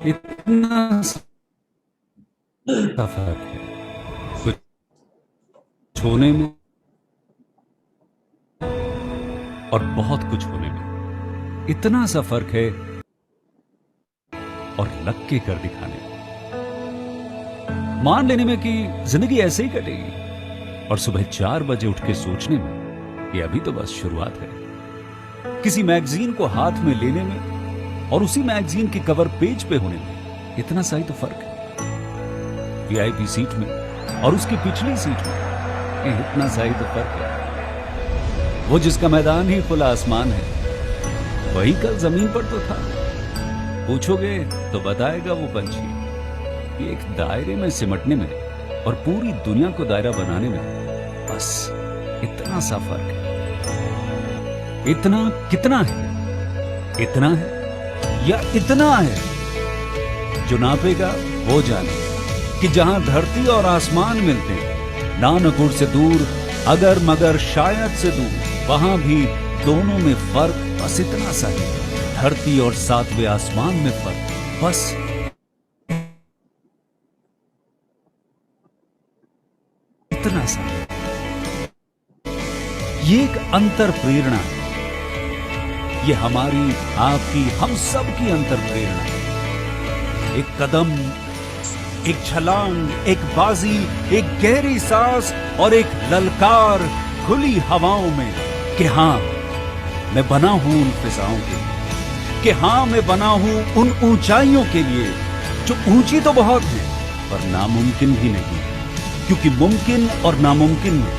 इतना फर्क है कुछ होने में और बहुत कुछ होने में। इतना सा फर्क है और लग के कर दिखाने में, मान लेने में कि जिंदगी ऐसे ही कटेगी, और सुबह 4 बजे उठ के सोचने में कि अभी तो बस शुरुआत है। किसी मैगजीन को हाथ में लेने में और उसी मैगजीन के कवर पेज पे होने में इतना सा ही तो फर्क है। वीआईपी सीट में और उसकी पिछली सीट में इतना सा ही तो फर्क है। वो जिसका मैदान ही खुला आसमान है, वही कल जमीन पर तो था। पूछोगे तो बताएगा वो पंछी कि एक दायरे में सिमटने में और पूरी दुनिया को दायरा बनाने में बस इतना सा फर्क है। इतना कितना है? इतना है या इतना है? जो नापेगा वो जाने कि जहां धरती और आसमान मिलते हैं, नानकुर से दूर, अगर मगर शायद से दूर, वहां भी दोनों में फर्क बस इतना सा है। धरती और 7वें आसमान में फर्क बस इतना सा है। ये एक अंतर प्रेरणा है। ये हमारी, आपकी, हम सब की अंतर प्रेरणा है। एक कदम, एक छलांग, एक बाजी, एक गहरी सांस और एक ललकार खुली हवाओं में कि हाँ मैं बना हूं उन फिजाओं के लिए, कि हाँ मैं बना हूं उन ऊंचाइयों के लिए जो ऊंची तो बहुत है पर नामुमकिन भी नहीं, क्योंकि मुमकिन और नामुमकिन में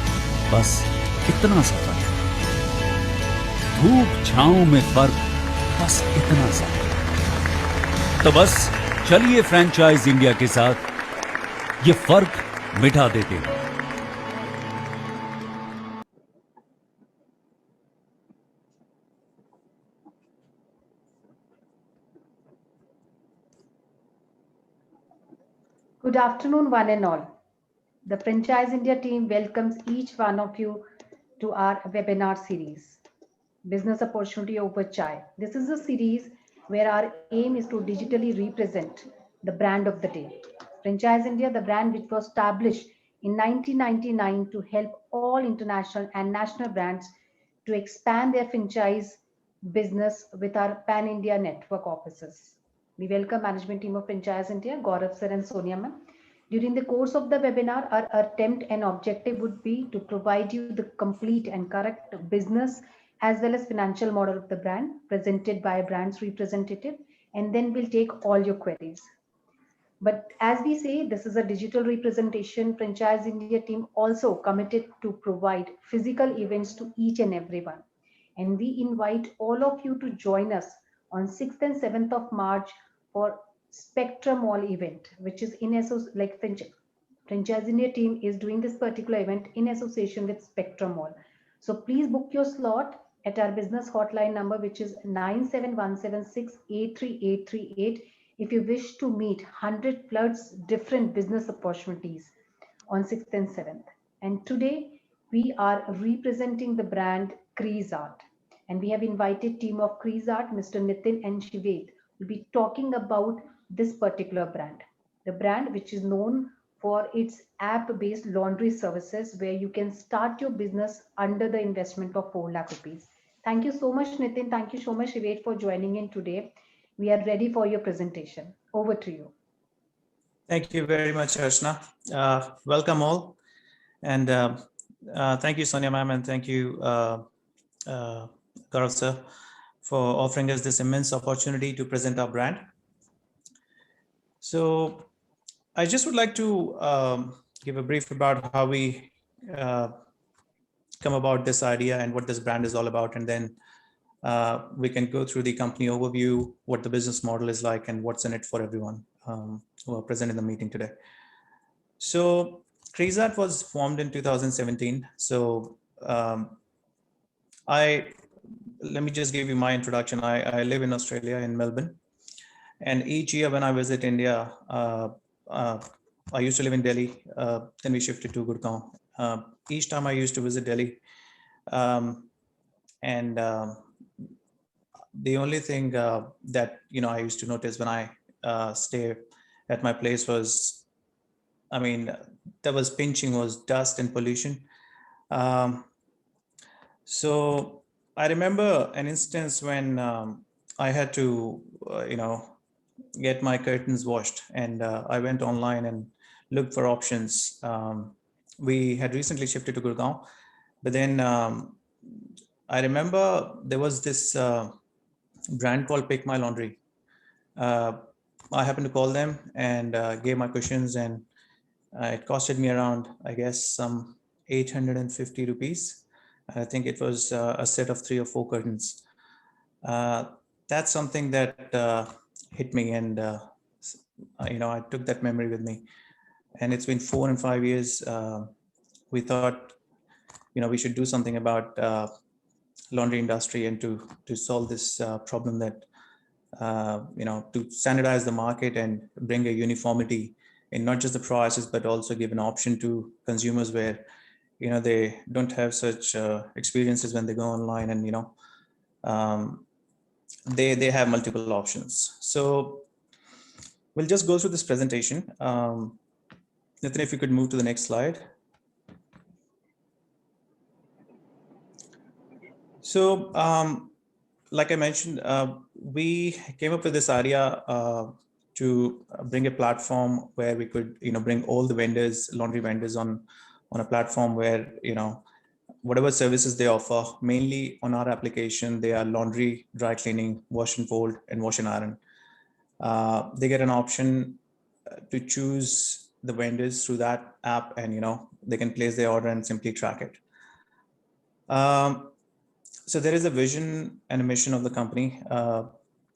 बस इतना सा फर्क है। धूप छांव में फर्क बस इतना सा। तो बस चलिए फ्रेंचाइज इंडिया के साथ ये फर्क मिटा देते हैं। Good afternoon, one and all. The Franchise India team welcomes each one of you to our webinar series, Business Opportunity Over Chai. This is a series where our aim is to digitally represent the brand of the day. Franchise India, the brand which was established in 1999 to help all international and national brands to expand their franchise business with our pan-India network offices. We welcome management team of Franchise India, Gaurav sir and Sonya ma'am. During the course of the webinar, our attempt and objective would be to provide you the complete and correct business as well as financial model of the brand presented by a brand's representative, and then we'll take all your queries. But as we say, this is a digital representation. Franchise India team also committed to provide physical events to each and everyone. And we invite all of you to join us on 6th and 7th of March for Spectrum Mall event, which is in like Franchise India team is doing this particular event in association with Spectrum Mall. So please book your slot at our business hotline number, which is 97176 if you wish to meet 100 plus different business opportunities on 6th and 7th. And today we are representing the brand Creaseart. And we have invited team of Creaseart, Mr. Nitin and Shived, will be talking about this particular brand. The brand which is known for its app-based laundry services where you can start your business under the investment of 4 lakh rupees. Thank you so much, Nitin. Thank you so much, Shived, for joining in today. We are ready for your presentation. Over to you. Thank you very much, Archana. Welcome all. And thank you, Sonia ma'am, and thank you, Gaurav sir, for offering us this immense opportunity to present our brand. So I just would like to give a brief about how we come about this idea and what this brand is all about. And then we can go through the company overview, what the business model is like, and what's in it for everyone who are present in the meeting today. So Creaseart was formed in 2017. So let me just give you my introduction. I live in Australia, in Melbourne. And each year when I visit India, I used to live in Delhi, then we shifted to Gurgaon. Each time I used to visit Delhi, the only thing that I used to notice when I stay at my place was, I mean, there was pinching, was dust and pollution. So I remember an instance when I had to, get my curtains washed, and I went online and looked for options. We had recently shifted to Gurgaon, but then I remember there was this brand called Pick My Laundry. I happened to call them and gave my questions, and it costed me around, I guess, some 850 rupees. I think it was a set of 3 or 4 curtains. That's something that hit me, and I took that memory with me. And it's been 4 and 5 years. We thought, we should do something about laundry industry and to solve this problem, that to standardize the market and bring a uniformity in not just the prices, but also give an option to consumers where they don't have such experiences when they go online, and they have multiple options. So we'll just go through this presentation. Nathan, if you could move to the next slide. So like I mentioned, we came up with this idea to bring a platform where we could bring all the vendors, laundry vendors, on a platform where whatever services they offer, mainly on our application, they are laundry, dry cleaning, wash and fold, and wash and iron. They get an option to choose the vendors through that app, and they can place their order and simply track it. So there is a vision and a mission of the company.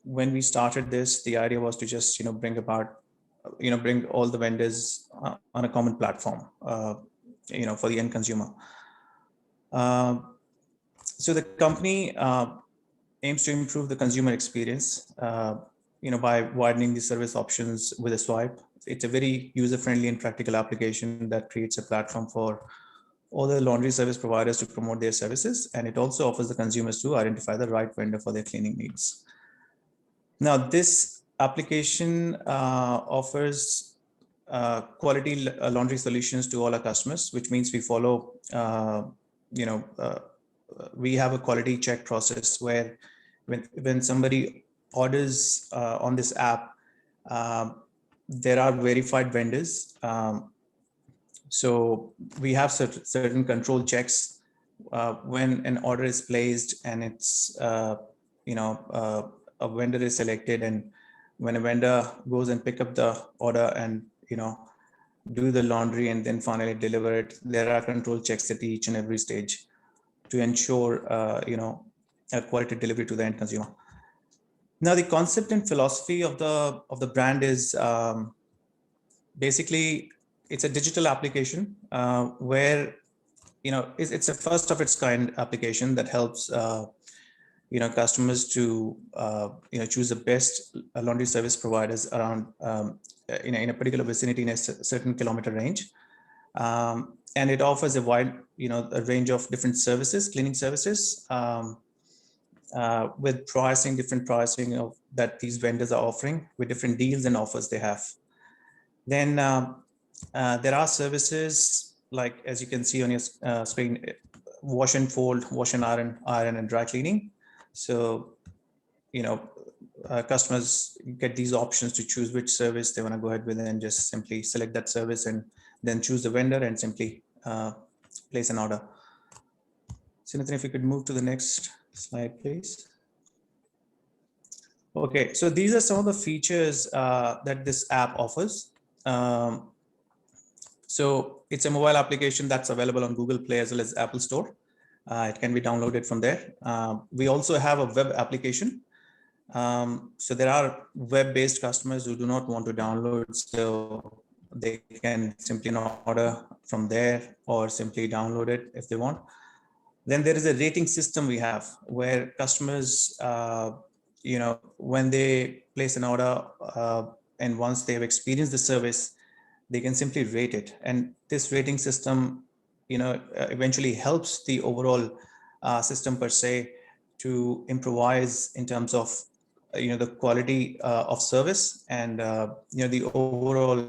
When we started this, the idea was to just bring all the vendors on a common platform, for the end consumer. So the company aims to improve the consumer experience, by widening the service options with a swipe. It's a very user-friendly and practical application that creates a platform for all the laundry service providers to promote their services, and it also offers the consumers to identify the right vendor for their cleaning needs. Now, this application offers quality laundry solutions to all our customers, which means we follow, we have a quality check process where when somebody orders on this app, there are verified vendors. So we have certain control checks when an order is placed, and it's a vendor is selected, and when a vendor goes and pick up the order and do the laundry and then finally deliver it, there are control checks at each and every stage to ensure a quality delivery to the end consumer. Now, the concept and philosophy of the brand is basically, it's a digital application where it's a first of its kind application that helps customers to choose the best laundry service providers around in a particular vicinity in a certain kilometer range, and it offers a wide a range of different services, cleaning services, with different pricing of that these vendors are offering, with different deals and offers they have. Then there are services like, as you can see on your screen, wash and fold, wash and iron and dry cleaning. So, customers get these options to choose which service they want to go ahead with, and just simply select that service and then choose the vendor and simply place an order. So, Nathan, if you could move to the next slide, please. Okay, so these are some of the features that this app offers. So it's a mobile application that's available on Google Play as well as Apple Store. It can be downloaded from there. We also have a web application. So there are web-based customers who do not want to download, so they can simply order from there or simply download it if they want. Then there is a rating system we have where customers, when they place an order and once they have experienced the service, they can simply rate it. And this rating system, eventually helps the overall system per se to improvise in terms of the quality of service and the overall.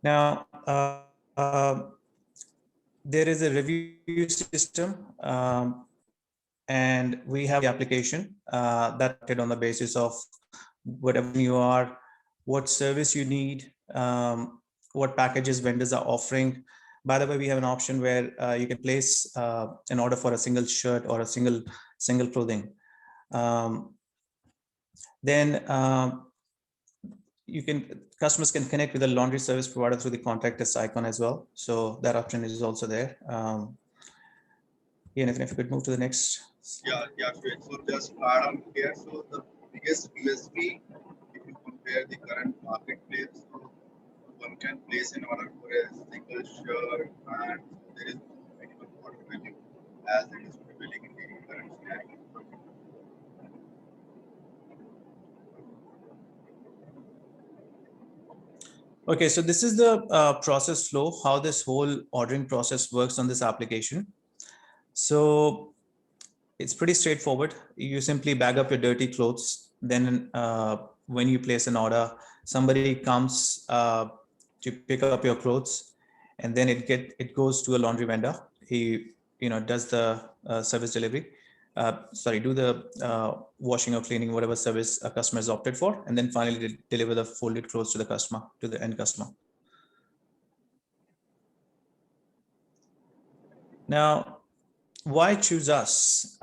Now there is a review system, and we have the application that on the basis of whatever you are, what service you need, what packages vendors are offering. By the way, we have an option where you can place an order for a single shirt or a single clothing. Then customers can connect with a laundry service provider through the contact us icon as well. So that option is also there. If you could move to the next. Yeah, sure. So just add on here. So the biggest USP, if you compare the current marketplace, so one can place an order for a single shirt, and there is no minimum order value as it is prevailing in the current scenario. Okay, so this is the process flow, how this whole ordering process works on this application. So it's pretty straightforward. You simply bag up your dirty clothes. Then when you place an order, somebody comes to pick up your clothes, and then it goes to a laundry vendor. He does the service delivery. Do the washing or cleaning, whatever service a customer has opted for, and then finally deliver the folded clothes to the customer, to the end customer. Now, why choose us?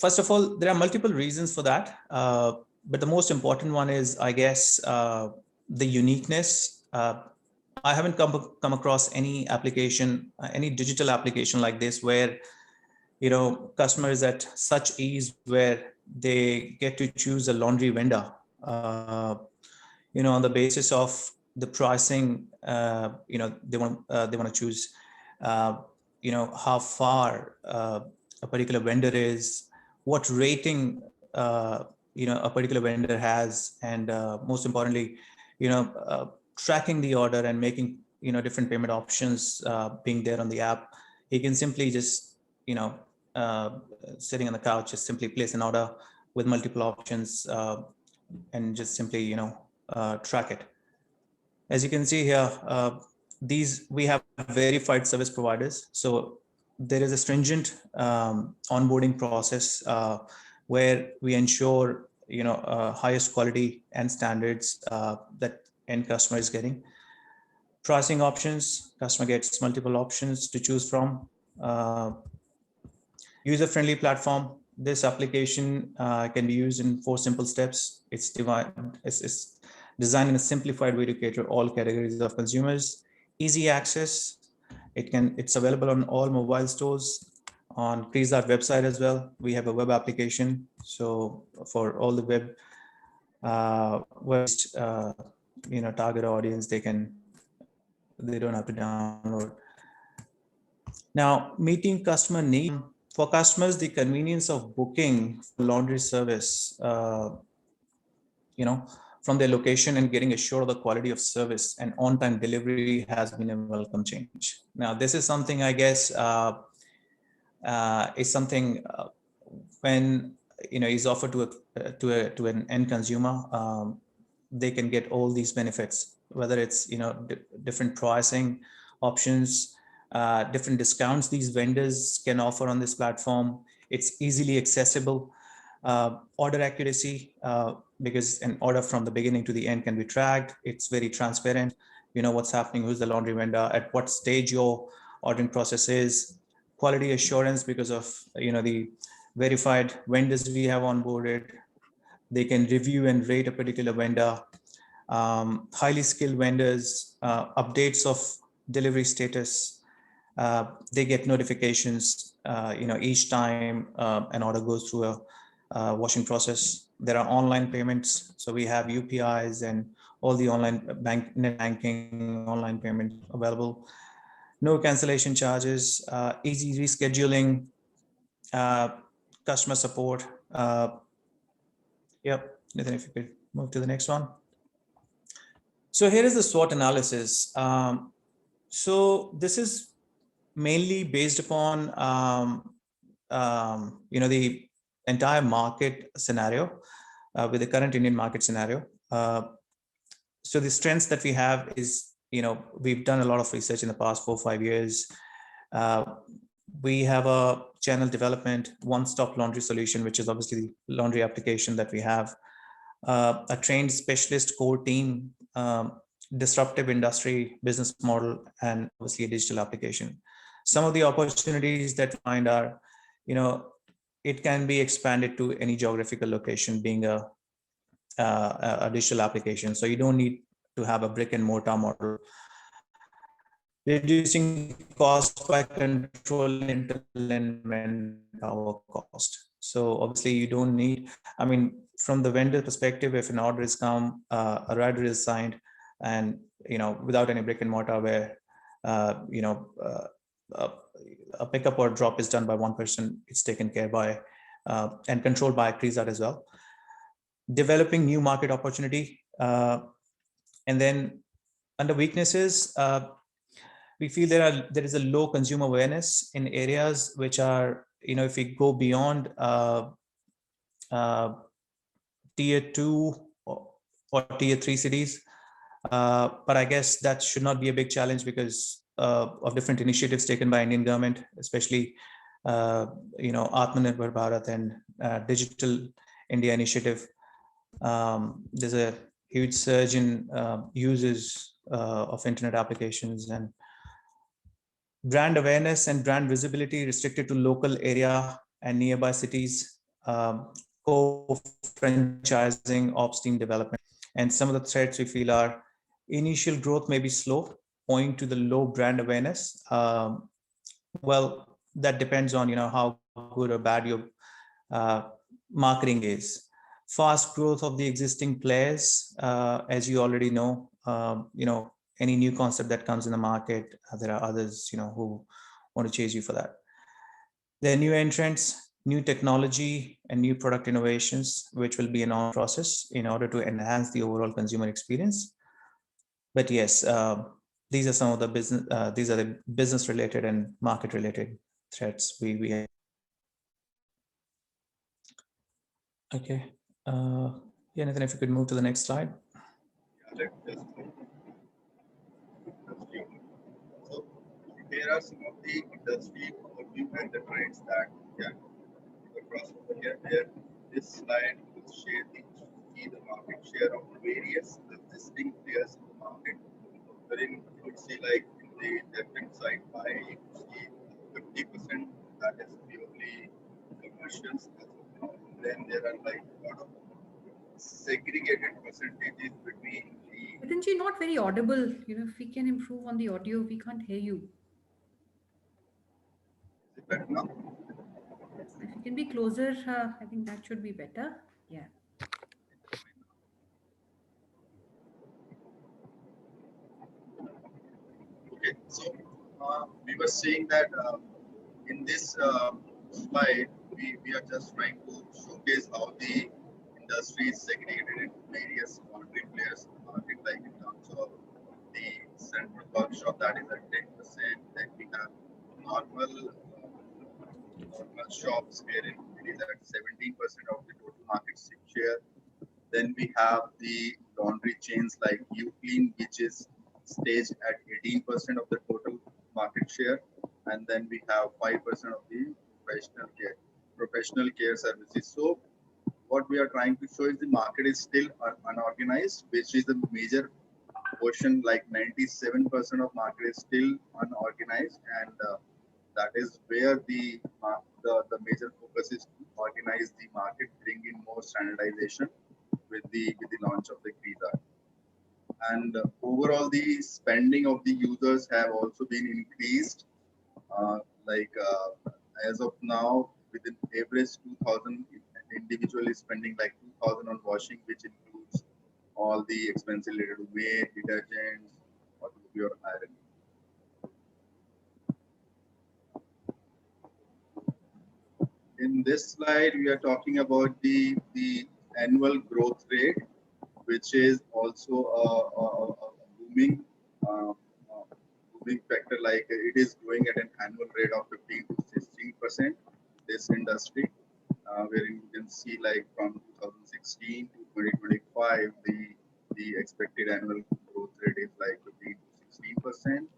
First of all, there are multiple reasons for that, but the most important one is, I guess, the uniqueness. I haven't come across any application, any digital application like this, where customers at such ease where they get to choose a laundry vendor, on the basis of the pricing. They want to choose, how far a particular vendor is, what rating a particular vendor has, and most importantly, tracking the order and making different payment options being there on the app. He can simply just sitting on the couch, just simply place an order with multiple options and just simply track it. As you can see here, we have verified service providers. So there is a stringent onboarding process where we ensure highest quality and standards that end customer is getting. Pricing options, customer gets multiple options to choose from. User-friendly platform. This application can be used in 4 simple steps. It's designed in a simplified way to cater all categories of consumers. Easy access. It's available on all mobile stores, on Creaseart website as well. We have a web application. So for all the web target audience, they don't have to download. Now, meeting customer needs. For customers, the convenience of booking laundry service, from their location and getting assured of the quality of service and on-time delivery has been a welcome change. Now, this is something, I guess, is something when is offered to an end consumer. They can get all these benefits, whether it's different pricing options, different discounts these vendors can offer on this platform. It's easily accessible. Order accuracy, because an order from the beginning to the end can be tracked. It's very transparent. What's happening, who's the laundry vendor, at what stage your ordering process is. Quality assurance, because of the verified vendors we have onboarded. They can review and rate a particular vendor. Highly skilled vendors, updates of delivery status. They get notifications, each time an order goes through a washing process. There are online payments. So we have UPIs and all the online net banking, online payment available. No cancellation charges, easy rescheduling, customer support. Yep, Nathan, if you could move to the next one. So here is the SWOT analysis. So this is mainly based upon the entire market scenario, with the current Indian market scenario. So the strengths that we have is, we've done a lot of research in the past 4-5 years. We have a channel development, one-stop laundry solution, which is obviously the laundry application that we have, a trained specialist core team, disruptive industry business model, and obviously a digital application. Some of the opportunities that we find are, it can be expanded to any geographical location, being a digital application. So you don't need to have a brick and mortar model. Reducing cost by controlling internal and manpower cost. So obviously you don't need, from the vendor perspective, if an order is come, a rider is signed, and without any brick and mortar, where a pickup or drop is done by one person, it's taken care by and controlled by Creaseart as well. Developing new market opportunity, and then under weaknesses, we feel there is a low consumer awareness in areas which are, if we go beyond tier 2 or tier 3 cities. But I guess that should not be a big challenge because of different initiatives taken by Indian government, especially Atmanirbhar Bharat and Digital India initiative. There's a huge surge in uses of internet applications, and brand awareness and brand visibility restricted to local area and nearby cities, co-franchising, ops team development. And some of the threats we feel are initial growth may be slow, owing to the low brand awareness. Well, that depends on how good or bad your marketing is. Fast growth of the existing players, as you already know, any new concept that comes in the market, there are others, who want to chase you for that. There are new entrants, new technology, and new product innovations, which will be an on process in order to enhance the overall consumer experience. But yes, these are some of the business related and market related threats we have. Okay. Nathan, if you could move to the next slide. Yeah, so here are some of the industry overview and the trends that across over here. Where this slide will see the market share of various existing players in the market. Wherein you would see, like in the left-hand side pie, you see 50% that is purely commercials as of now. Then there are like a lot of segregated percentages between the. Nitinji, not very audible. If we can improve on the audio, we can't hear you. Is it better now? If you can be closer, I think that should be better. Yeah. Okay, so we were saying that in this slide, we are just trying to showcase how the industry is segregated into various laundry players in the market, like in terms of the central workshop that is at 10%, then we have normal shops wherein it is at 17% of the total market share. Then we have the laundry chains like UClean, which is staged at 18% of the total market share, and then we have 5% of the professional care services. So what we are trying to show is the market is still unorganized, which is the major portion. Like 97% of market is still unorganized, and that is where the major focus is to organize the market, bring in more standardization with the launch of the Creaseart. And overall, the spending of the users have also been increased. As of now, with an average 2,000 individually spending like 2,000 on washing, which includes all the expenses related to weight, detergents, or to your iron. In this slide, we are talking about the annual growth rate, which is also a booming factor. Like it is growing at an annual rate of 15 to 16%. This industry, wherein you can see like from 2016 to 2025, the expected annual growth rate is like 15 to 16%.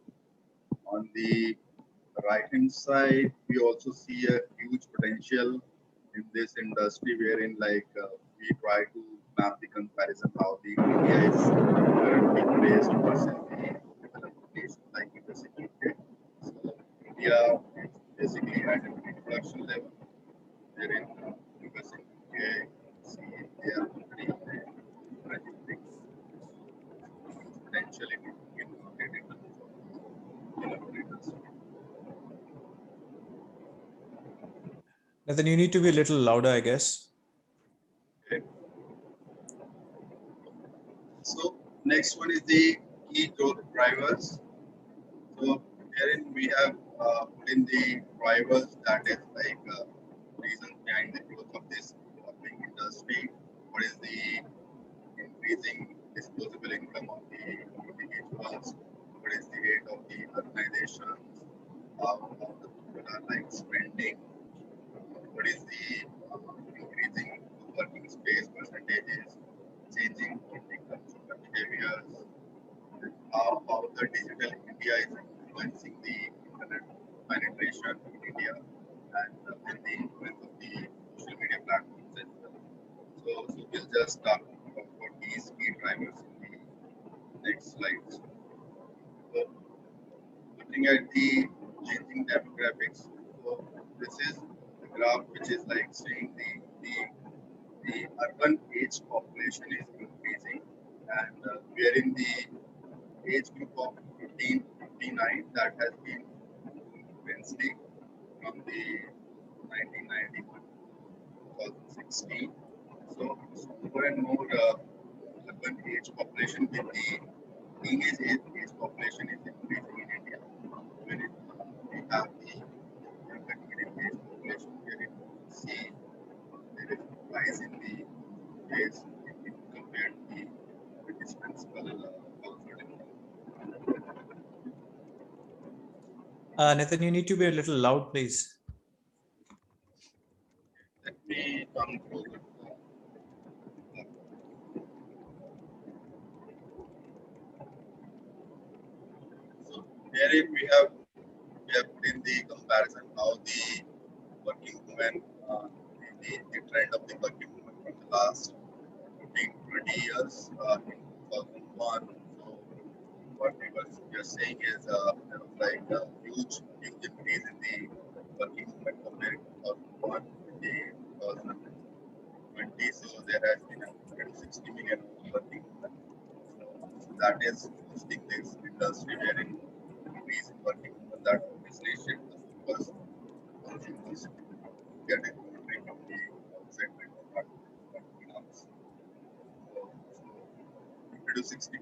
On the right-hand side, we also see a huge potential in this industry, wherein we try to map the comparison how the India is currently placed versus the developed nations like US and UK. So India is basically at an introduction level, wherein US and UK see they are already graduating potential in Indian market in terms of developed industry. Nathan, you need to be a little louder, I guess. Okay. So next one is the key growth drivers. So herein we have put in the drivers that is reasons behind the growth of this developing industry. What is the increasing disposable income of the individuals? What is the rate of the urbanization? How the people are spending? What is the increasing working space percentages? Changing in the consumer behaviors? How the digital India is influencing the internet penetration in India and the influence of the social media platforms as well. So we'll just talk about these key drivers in the next slides. So looking at the changing demographics, so this is the graph which is saying the urban age population is increasing, and we are in the age group of 15 to 59 that has been immensely from the 1991 to 2016. So more and more urban age population with the teenage age population is increasing in India. When we have the younger middle age population, where it see there is a rise in the age compared to the dispensable household income. Nathan, you need to be a little loud, please. Let me come closer to the So herein we have put in the comparison how the working women, the trend of the working women from the last 15, 20 years in 2001. So what we are saying is there was a huge increase in the working women compared to 2001 to the 2020. So there has been a 160 million working women. So that is boosting this industry wherein increase in working women that obviously shaped us because consumers get a commentary from the outside window, not in-house. So 50 to 60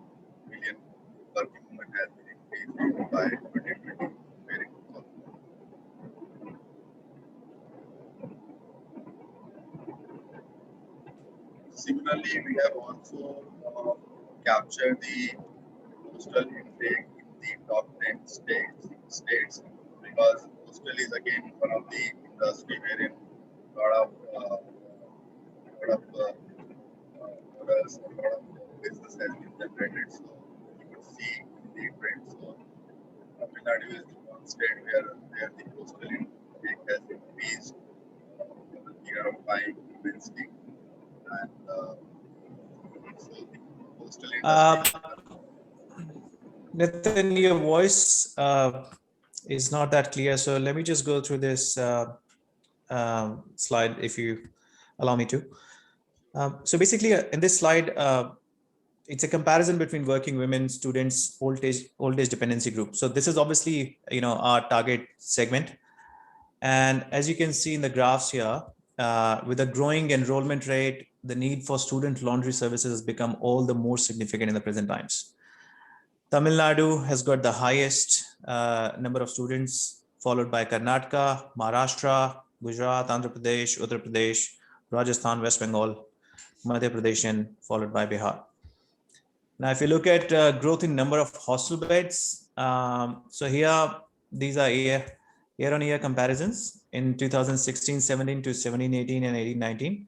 million working women has been increased by 2020 comparing to 2001. Similarly, we have also captured the postal intake in the top 10 states because postal is again one of the industry wherein a lot of orders, a lot of business has been generated. So you could see in the trend. So Tamil Nadu is the one state where the postal intake has increased over the period of time immensely, and so the postal industry. Nathan, your voice is not that clear. So let me just go through this slide, if you allow me to. So basically, in this slide, it's a comparison between working women, students, old age dependency group. So this is obviously, our target segment. And as you can see in the graphs here, with a growing enrollment rate, the need for student laundry services has become all the more significant in the present times. Tamil Nadu has got the highest number of students, followed by Karnataka, Maharashtra, Gujarat, Andhra Pradesh, Uttar Pradesh, Rajasthan, West Bengal, Madhya Pradesh, and followed by Bihar. Now, if you look at growth in number of hostel beds, so here, these are year-on-year comparisons. in 2016-17 to 17-18 and 18-19.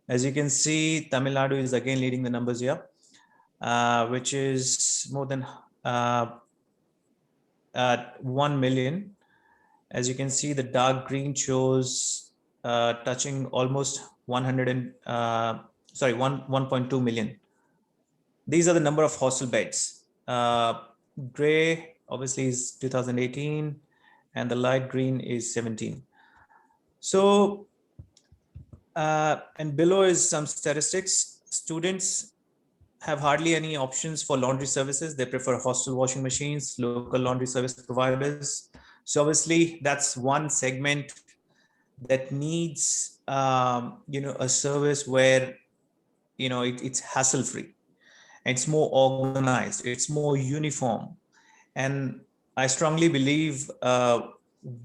As you can see, Tamil Nadu is again leading the numbers here, which is more than 1 million. As you can see, the dark green shows touching almost 1.2 million. These are the number of hostel beds. Gray obviously is 2018 and the light green is 17. So, and below is some statistics. Students have hardly any options for laundry services. They prefer hostel washing machines, local laundry service providers. So obviously that's one segment that needs, a service where, it's hassle-free. It's more organized, it's more uniform. And I strongly believe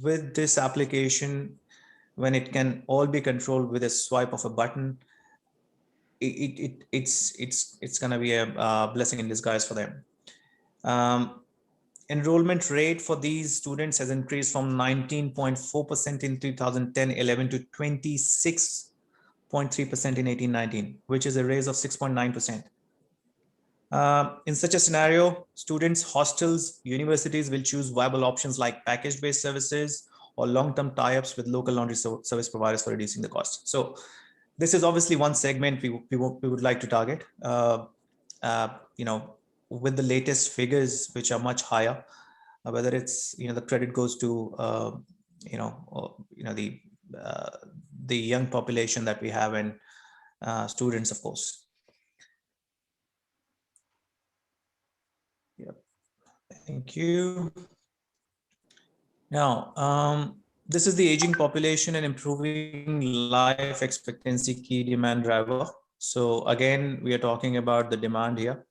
with this application, when it can all be controlled with a swipe of a button, it's going to be a blessing in disguise for them. Enrollment rate for these students has increased from 19.4% in 2010-11 to 26.3% in 18-19, which is a raise of 6.9%. In such a scenario, students, hostels, universities will choose viable options like package-based services or long-term tie-ups with local laundry service providers for reducing the cost. So this is obviously one segment we would like to target. With the latest figures, which are much higher, whether it's the credit goes to the young population that we have and students, of course. Yep. Thank you. Now, this is the aging population and improving life expectancy key demand driver. So again, we are talking about the demand here.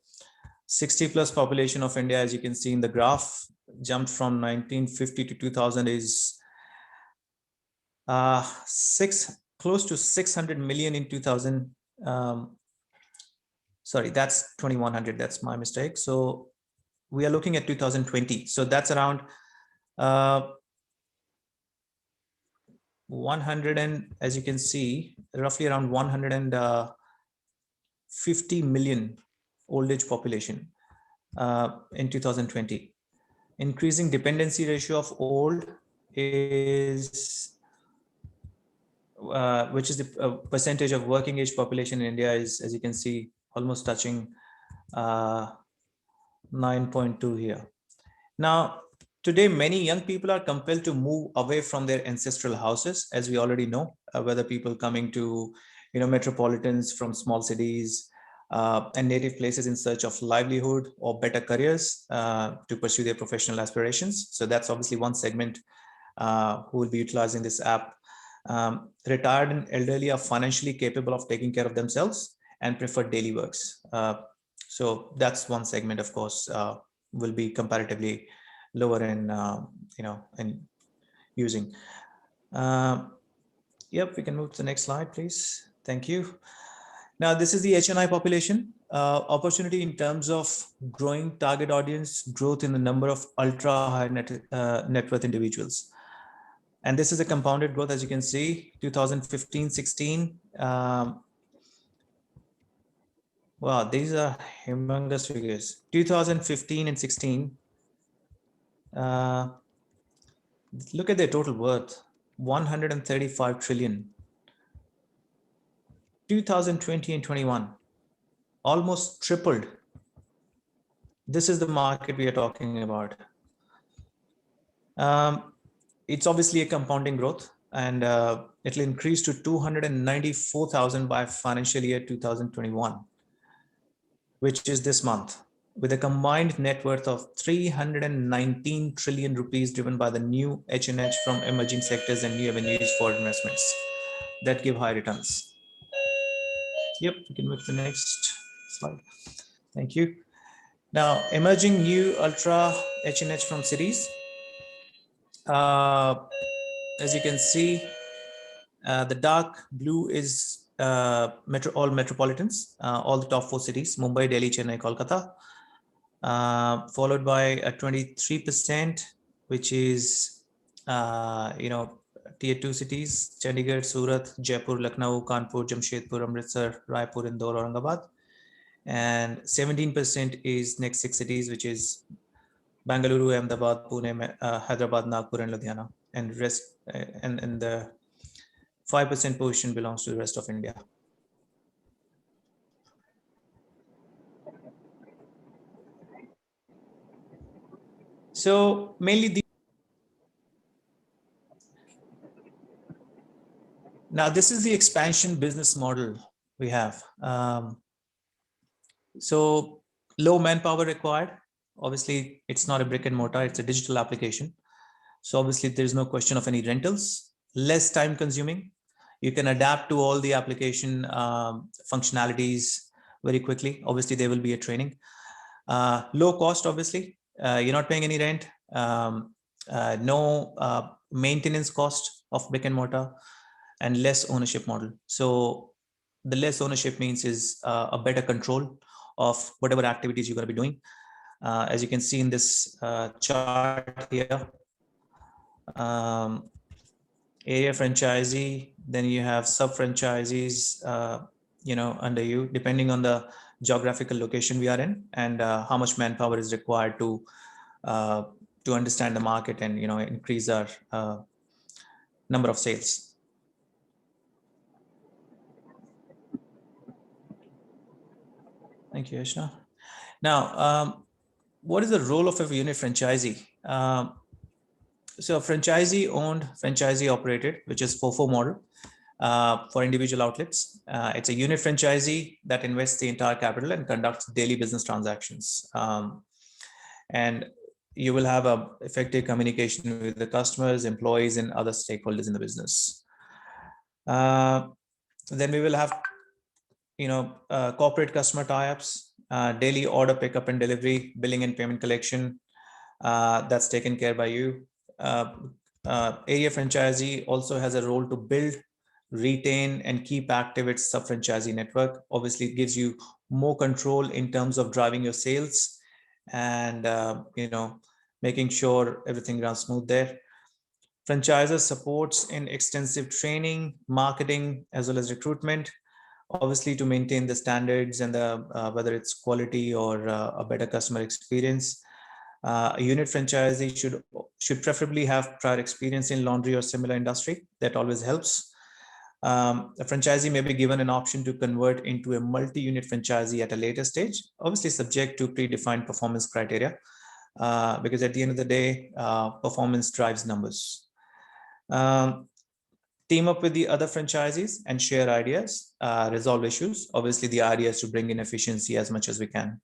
60 plus population of India, as you can see in the graph, jumped from 1950 to 2000 is close to 600 million in 2000. Sorry, that's 2100. That's my mistake. So we are looking at 2020. So that's around 100 and, as you can see, roughly around 150 million old age population in 2020. Increasing dependency ratio of old is, which is the percentage of working age population in India is, as you can see, almost touching 9.2 here. Now, today, many young people are compelled to move away from their ancestral houses, as we already know, whether people coming to, metropolitans from small cities, and native places in search of livelihood or better careers to pursue their professional aspirations. So that's obviously one segment who will be utilizing this app. Retired and elderly are financially capable of taking care of themselves and prefer daily works. So that's one segment, of course, will be comparatively lower in, in using. Yep, we can move to the next slide, please. Thank you. Now, this is the HNI population. Opportunity in terms of growing target audience, growth in the number of ultra high net worth individuals. And this is a compounded growth, as you can see, 2015-16. Wow, these are humongous figures. 2015 and 16. Look at their total worth, 135 trillion. 2020 and 21, almost tripled. This is the market we are talking about. It's obviously a compounding growth, and it'll increase to 294,000 by financial year 2021, which is this month, with a combined net worth of 319 trillion rupees driven by the new H&H from emerging sectors and new avenues for investments that give high returns. Yep, we can move to the next slide. Thank you. Now, emerging new ultra H&H from cities. As you can see, the dark blue is all metropolitans, all the top 4 cities: Mumbai, Delhi, Chennai, Kolkata, followed by a 23%, which is tier 2 cities: Chandigarh, Surat, Jaipur, Lucknow, Kanpur, Jamshedpur, Amritsar, Raipur, Indore, Aurangabad. And 17% is next 6 cities, which is Bangalore, Ahmedabad, Pune, Hyderabad, Nagpur, and Ludhiana. And rest and the 5% portion belongs to the rest of India. So mainly now this is the expansion business model we have. So low manpower required. Obviously, it's not a brick and mortar, it's a digital application. So obviously there's no question of any rentals, less time consuming. You can adapt to all the application functionalities very quickly. Obviously there will be a training. Low cost, obviously, you're not paying any rent, no maintenance cost of brick and mortar, and less ownership model. So the less ownership means is a better control of whatever activities you're going to be doing. As you can see in this chart here, area franchisee, then you have sub franchisees, under you, depending on the geographical location we are in, and how much manpower is required to understand the market and increase our number of sales. Thank you, Ashna. Now, what is the role of a unit franchisee? So franchisee owned, franchisee operated, which is FOFO model for individual outlets. It's a unit franchisee that invests the entire capital and conducts daily business transactions. And you will have a effective communication with the customers, employees, and other stakeholders in the business. Then we will have, corporate customer tie-ups, daily order pickup and delivery, billing and payment collection. That's taken care by you. Area franchisee also has a role to build, retain, and keep active its sub-franchisee network. Obviously, it gives you more control in terms of driving your sales and making sure everything runs smooth there. Franchisor supports in extensive training, marketing, as well as recruitment, obviously to maintain the standards and the whether it's quality or a better customer experience. A unit franchisee should preferably have prior experience in laundry or similar industry. That always helps. A franchisee may be given an option to convert into a multi-unit franchisee at a later stage, obviously subject to predefined performance criteria, because at the end of the day, performance drives numbers. Team up with the other franchisees and share ideas, resolve issues. Obviously, the idea is to bring in efficiency as much as we can.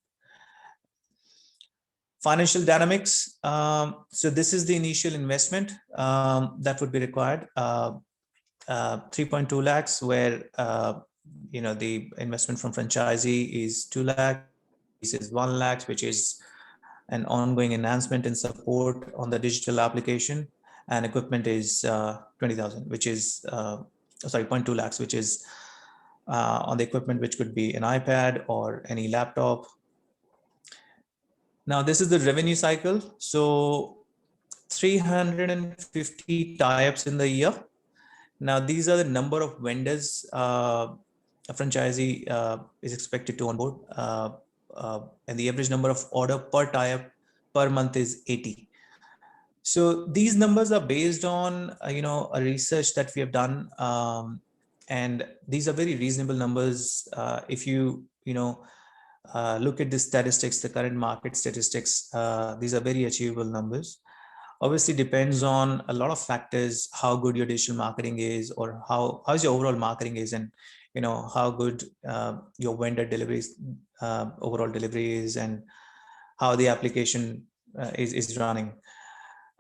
Financial dynamics. So this is the initial investment that would be required. 3.2 lakhs, where the investment from franchisee is 2 lakhs, this is 1 lakh, which is an ongoing enhancement and support on the digital application, and equipment is 20,000, which is 0.2 lakhs, which is on the equipment, which could be an iPad or any laptop. Now this is the revenue cycle. So 350 tie-ups in the year. Now these are the number of vendors a franchisee is expected to onboard, and the average number of order per tie-up per month is 80. So these numbers are based on a research that we have done, and these are very reasonable numbers. If you look at the statistics, the current market statistics, these are very achievable numbers. Obviously depends on a lot of factors, how good your digital marketing is, or how's your overall marketing is, and how good your vendor deliveries, overall delivery is, and how the application is running.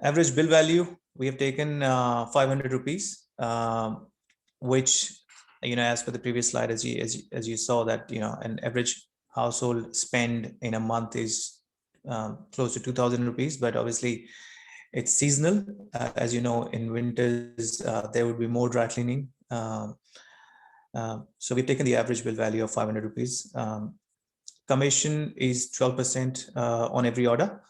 Average bill value, we have taken 500 rupees, which as per the previous slide, as you saw that an average household spend in a month is close to 2,000 rupees, but obviously it's seasonal. As you know, in winters there would be more dry cleaning. So we've taken the average bill value of 500 rupees. Commission is 12% on every order.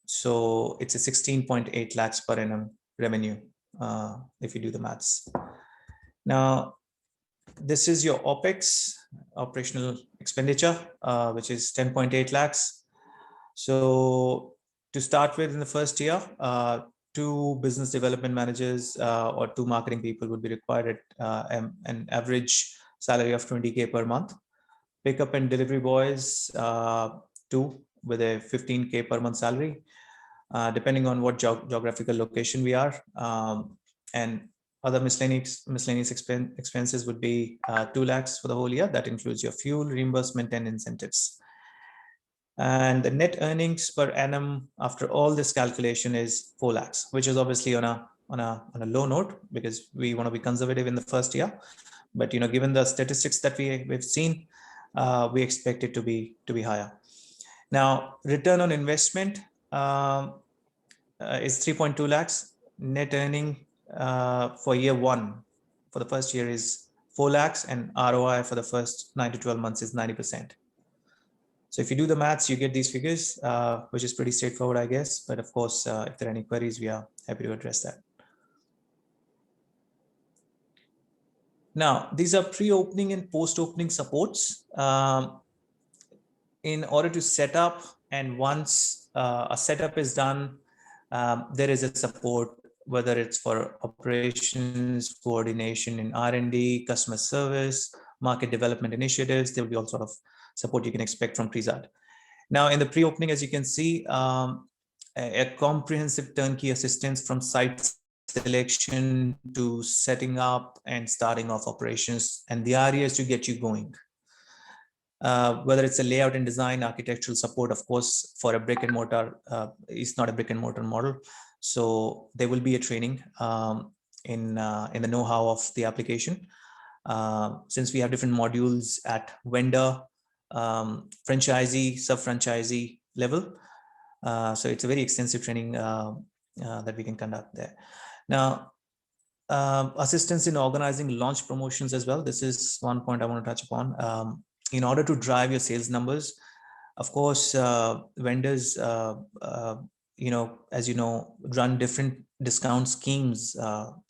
So it's a 16.8 lakhs per annum revenue if you do the maths. Now, this is your OPEX, operational expenditure, which is 10.8 lakhs. So to start with, in the first year, 2 business development managers or 2 marketing people would be required at an average salary of 20K per month. Pickup and delivery boys, 2 with a 15K per month salary, depending on what geographical location we are. And other miscellaneous expenses would be 2 lakhs for the whole year. That includes your fuel, reimbursement, and incentives. And the net earnings per annum after all this calculation is 4 lakhs, which is obviously on a low note because we want to be conservative in the first year. But given the statistics that we've seen, we expect it to be higher. Now, return on investment is 3.2 lakhs. Net earning for year 1 for the first year is 4 lakhs, and ROI for the first 9 to 12 months is 90%. So if you do the maths, you get these figures, which is pretty straightforward, I guess. But of course, if there are any queries, we are happy to address that. Now, these are pre-opening and post-opening supports. In order to set up, and once a setup is done, there is a support, whether it's for operations, coordination in R&D, customer service, market development initiatives. There will be all sort of support you can expect from Creaseart. Now, in the pre-opening, as you can see, a comprehensive turnkey assistance from site selection to setting up and starting off operations, and the idea is to get you going. Whether it's a layout and design, architectural support, of course, for a brick and mortar, it's not a brick and mortar model. So there will be a training in the know-how of the application. Since we have different modules at vendor, franchisee, sub-franchisee level. So it's a very extensive training that we can conduct there. Now, assistance in organizing launch promotions as well. This is one point I want to touch upon. In order to drive your sales numbers, of course, vendors, as you know, run different discount schemes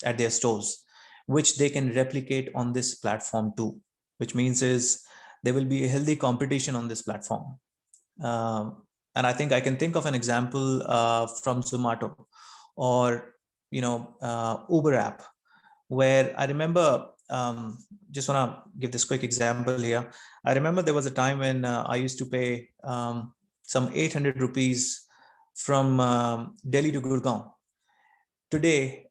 at their stores, which they can replicate on this platform too, which means is there will be a healthy competition on this platform. And I think I can think of an example from Zomato or, Uber app, where I remember, just want to give this quick example here. I remember there was a time when I used to pay some 800 rupees from Delhi to Gurgaon. Today,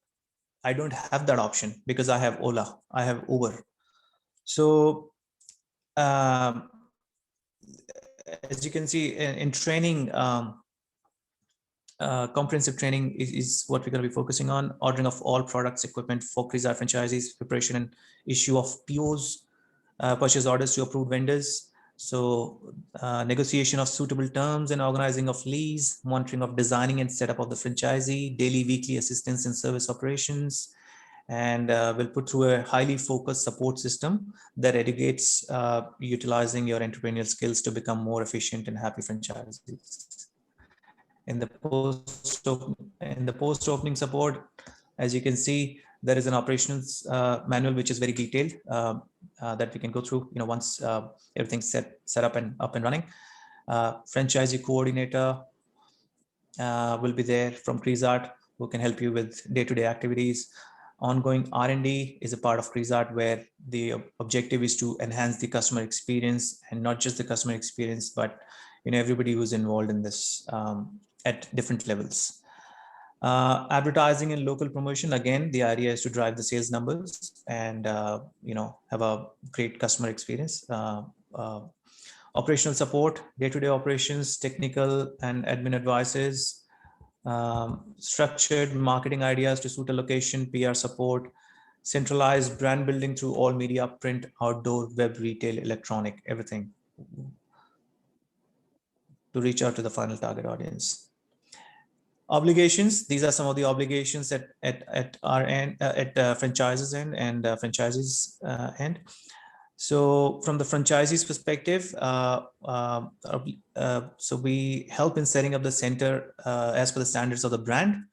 I don't have that option because I have Ola, I have Uber. So, as you can see in training, comprehensive training is what we're going to be focusing on. Ordering of all products, equipment for Creaseart franchisees, preparation and issue of POs, purchase orders to approved vendors. So negotiation of suitable terms and organizing of lease, monitoring of designing and setup of the franchisee, daily, weekly assistance in service operations, and we'll put through a highly focused support system that educates utilizing your entrepreneurial skills to become more efficient and happy franchisees. In the post-opening support, as you can see, there is an operations manual which is very detailed that we can go through. Once everything's set up and running. Franchisee coordinator will be there from Creaseart who can help you with day-to-day activities. Ongoing R&D is a part of Creaseart where the objective is to enhance the customer experience, and not just the customer experience, but everybody who's involved in this at different levels. Advertising and local promotion, again, the idea is to drive the sales numbers and have a great customer experience. Operational support, day-to-day operations, technical and admin advices, structured marketing ideas to suit a location, PR support, centralized brand building through all media, print, outdoor, web, retail, electronic, everything to reach out to the final target audience. Obligations, these are some of the obligations at our end, at franchises end and franchises end. So from the franchisee's perspective, so we help in setting up the center as per the standards of the brand,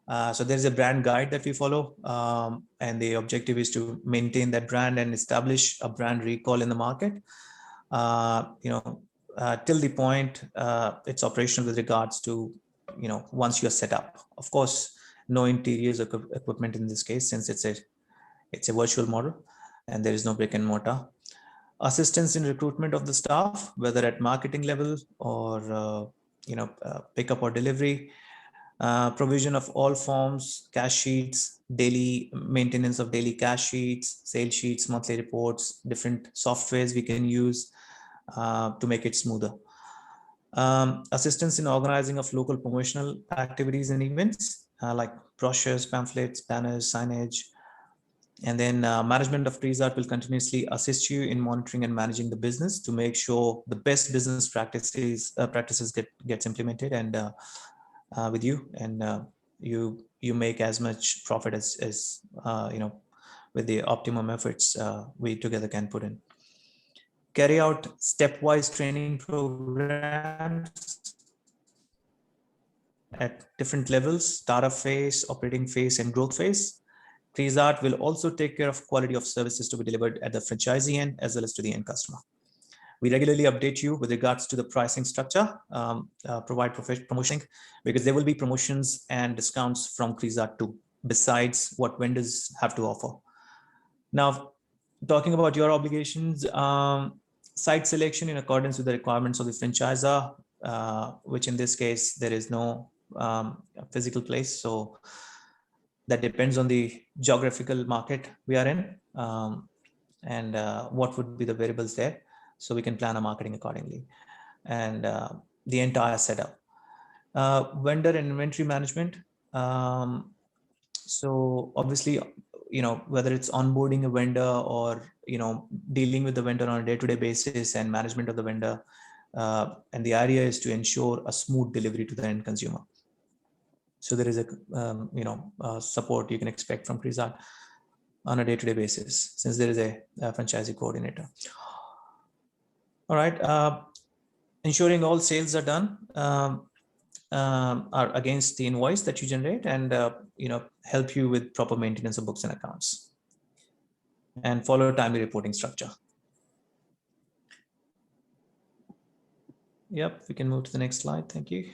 So there's a brand guide that we follow, and the objective is to maintain that brand and establish a brand recall in the market. Till the point it's operational with regards to, once you're set up. Of course, no interiors equipment in this case, since it's a virtual model and there is no brick and mortar. Assistance in recruitment of the staff, whether at marketing level or pickup or delivery. Provision of all forms, cash sheets, daily maintenance of daily cash sheets, sales sheets, monthly reports, different softwares we can use to make it smoother. Assistance in organizing of local promotional activities and events like brochures, pamphlets, banners, signage. And then management of Creaseart will continuously assist you in monitoring and managing the business to make sure the best business practices gets implemented and with you, and you make as much profit as with the optimum efforts we together can put in. Carry out stepwise training programs at different levels: startup phase, operating phase, and growth phase. Creaseart will also take care of quality of services to be delivered at the franchisee end as well as to the end customer. We regularly update you with regards to the pricing structure, provide promotion, because there will be promotions and discounts from Creaseart too, besides what vendors have to offer. Now, talking about your obligations, site selection in accordance with the requirements of the franchisor, which in this case, there is no physical place. So that depends on the geographical market we are in, and what would be the variables there. So we can plan our marketing accordingly, and the entire setup. Vendor and inventory management. So obviously, whether it's onboarding a vendor or, dealing with the vendor on a day-to-day basis and management of the vendor. And the idea is to ensure a smooth delivery to the end consumer. So there is a support you can expect from Creaseart on a day-to-day basis, since there is a franchisee coordinator. All right, ensuring all sales are done are against the invoice that you generate, and help you with proper maintenance of books and accounts, and follow a timely reporting structure. Yep, we can move to the next slide. Thank you.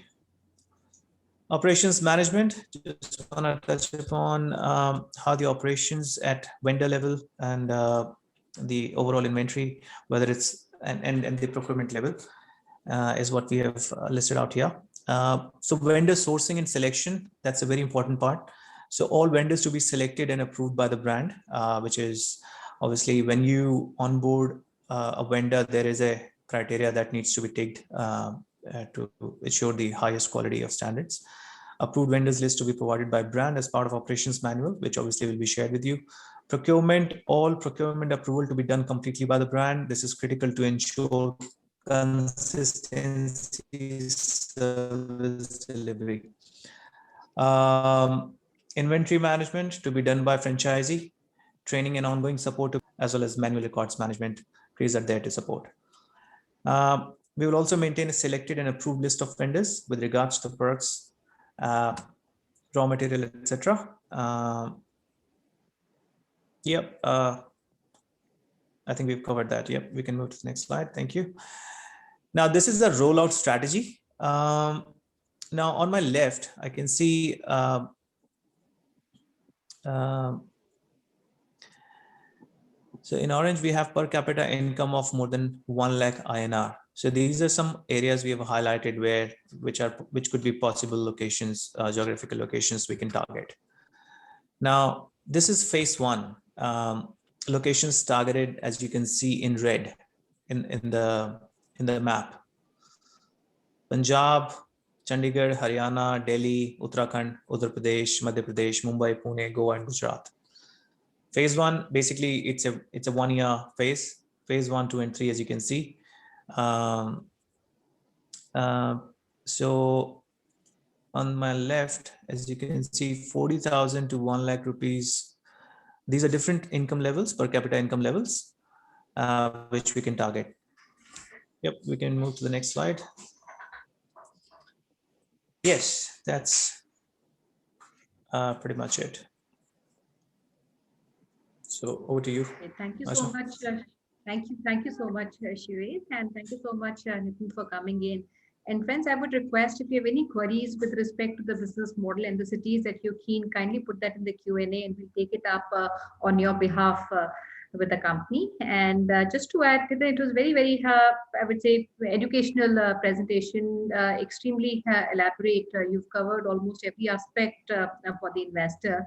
Operations management. Just want to touch upon how the operations at vendor level and the overall inventory, whether it's and the procurement level, is what we have listed out here. So vendor sourcing and selection, that's a very important part. So all vendors to be selected and approved by the brand, which is obviously when you onboard a vendor, there is a criteria that needs to be ticked to ensure the highest quality of standards. Approved vendors list to be provided by brand as part of operations manual, which obviously will be shared with you. Procurement, all procurement approval to be done completely by the brand. This is critical to ensure consistency service delivery. Inventory management to be done by franchisee. Training and ongoing support, as well as manual records management. Creaseart there to support. We will also maintain a selected and approved list of vendors with regards to products, raw material, etc. Yep. I think we've covered that. Yep. We can move to the next slide. Thank you. Now, this is a rollout strategy. Now, on my left, I can see so in orange, we have per capita income of more than 1 lakh INR. So these are some areas we have highlighted which could be possible locations, geographical locations we can target. Now, this is phase one. Locations targeted, as you can see in red in the map: Punjab, Chandigarh, Haryana, Delhi, Uttarakhand, Uttar Pradesh, Madhya Pradesh, Mumbai, Pune, Goa, and Gujarat. Phase one, basically, it's a 1 year phase. Phase 1, 2, and 3, as you can see. So on my left, as you can see, 40,000 to 1 lakh rupees. These are different income levels, per capita income levels, which we can target. Yep, we can move to the next slide. Yes, that's pretty much it. So over to you. Okay, thank you so Asha. much. Thank you so much, Shivesh, and thank you so much, Nitin, for coming in. And friends, I would request if you have any queries with respect to the business model and the cities that you're keen, kindly put that in the Q&A, and we'll take it up on your behalf with the company. And just to add, Nitin, it was very, very, I would say, educational presentation, extremely elaborate. You've covered almost every aspect for the investor.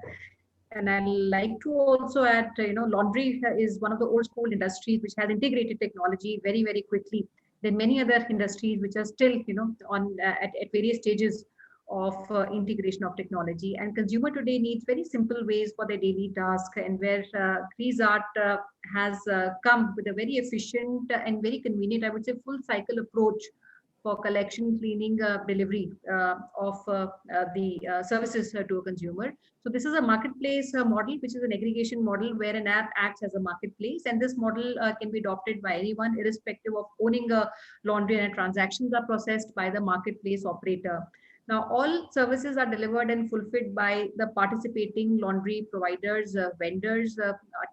And I'd like to also add, laundry is one of the old school industries which has integrated technology very, very quickly. There are many other industries which are still, on at various stages of integration of technology. And consumer today needs very simple ways for their daily task, and where Creaseart has come with a very efficient and very convenient, I would say, full cycle approach for collection, cleaning, delivery of the services to a consumer. So this is a marketplace model, which is an aggregation model where an app acts as a marketplace, and this model can be adopted by anyone, irrespective of owning a laundry, and transactions are processed by the marketplace operator. Now, all services are delivered and fulfilled by the participating laundry providers, vendors,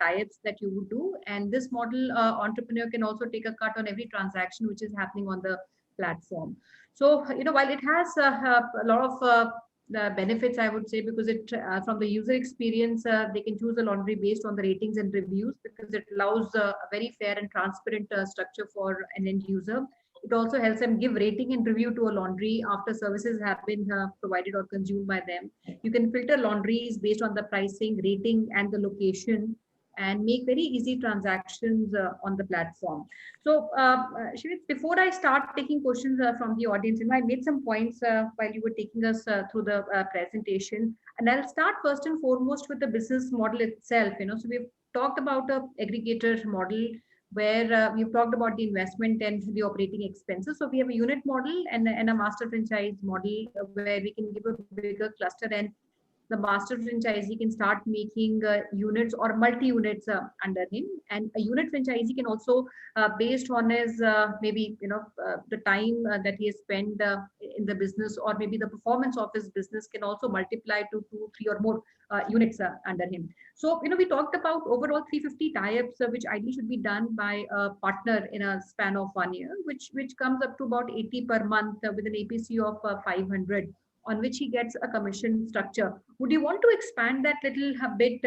tie-ups that you would do. And this model, entrepreneur can also take a cut on every transaction which is happening on the platform. So, while it has a lot of the benefits, I would say, because it from the user experience, they can choose a laundry based on the ratings and reviews, because it allows a very fair and transparent structure for an end user. It also helps them give rating and review to a laundry after services have been provided or consumed by them. You can filter laundries based on the pricing, rating, and the location, and make very easy transactions on the platform. So, Shivit, before I start taking questions from the audience, I made some points while you were taking us through the presentation, and I'll start first and foremost with the business model itself. So we've talked about a aggregator model where we've talked about the investment and the operating expenses. So we have a unit model and a master franchise model where we can give a bigger cluster, and the master franchisee can start making units or multi-units under him. And a unit franchisee can also, based on his maybe the time that he has spent in the business, or maybe the performance of his business, can also multiply to 2, 3, or more units under him. So we talked about overall 350 tie-ups, which ideally should be done by a partner in a span of 1 year, which comes up to about 80 per month with an APC of 500, on which he gets a commission structure. Would you want to expand that little bit?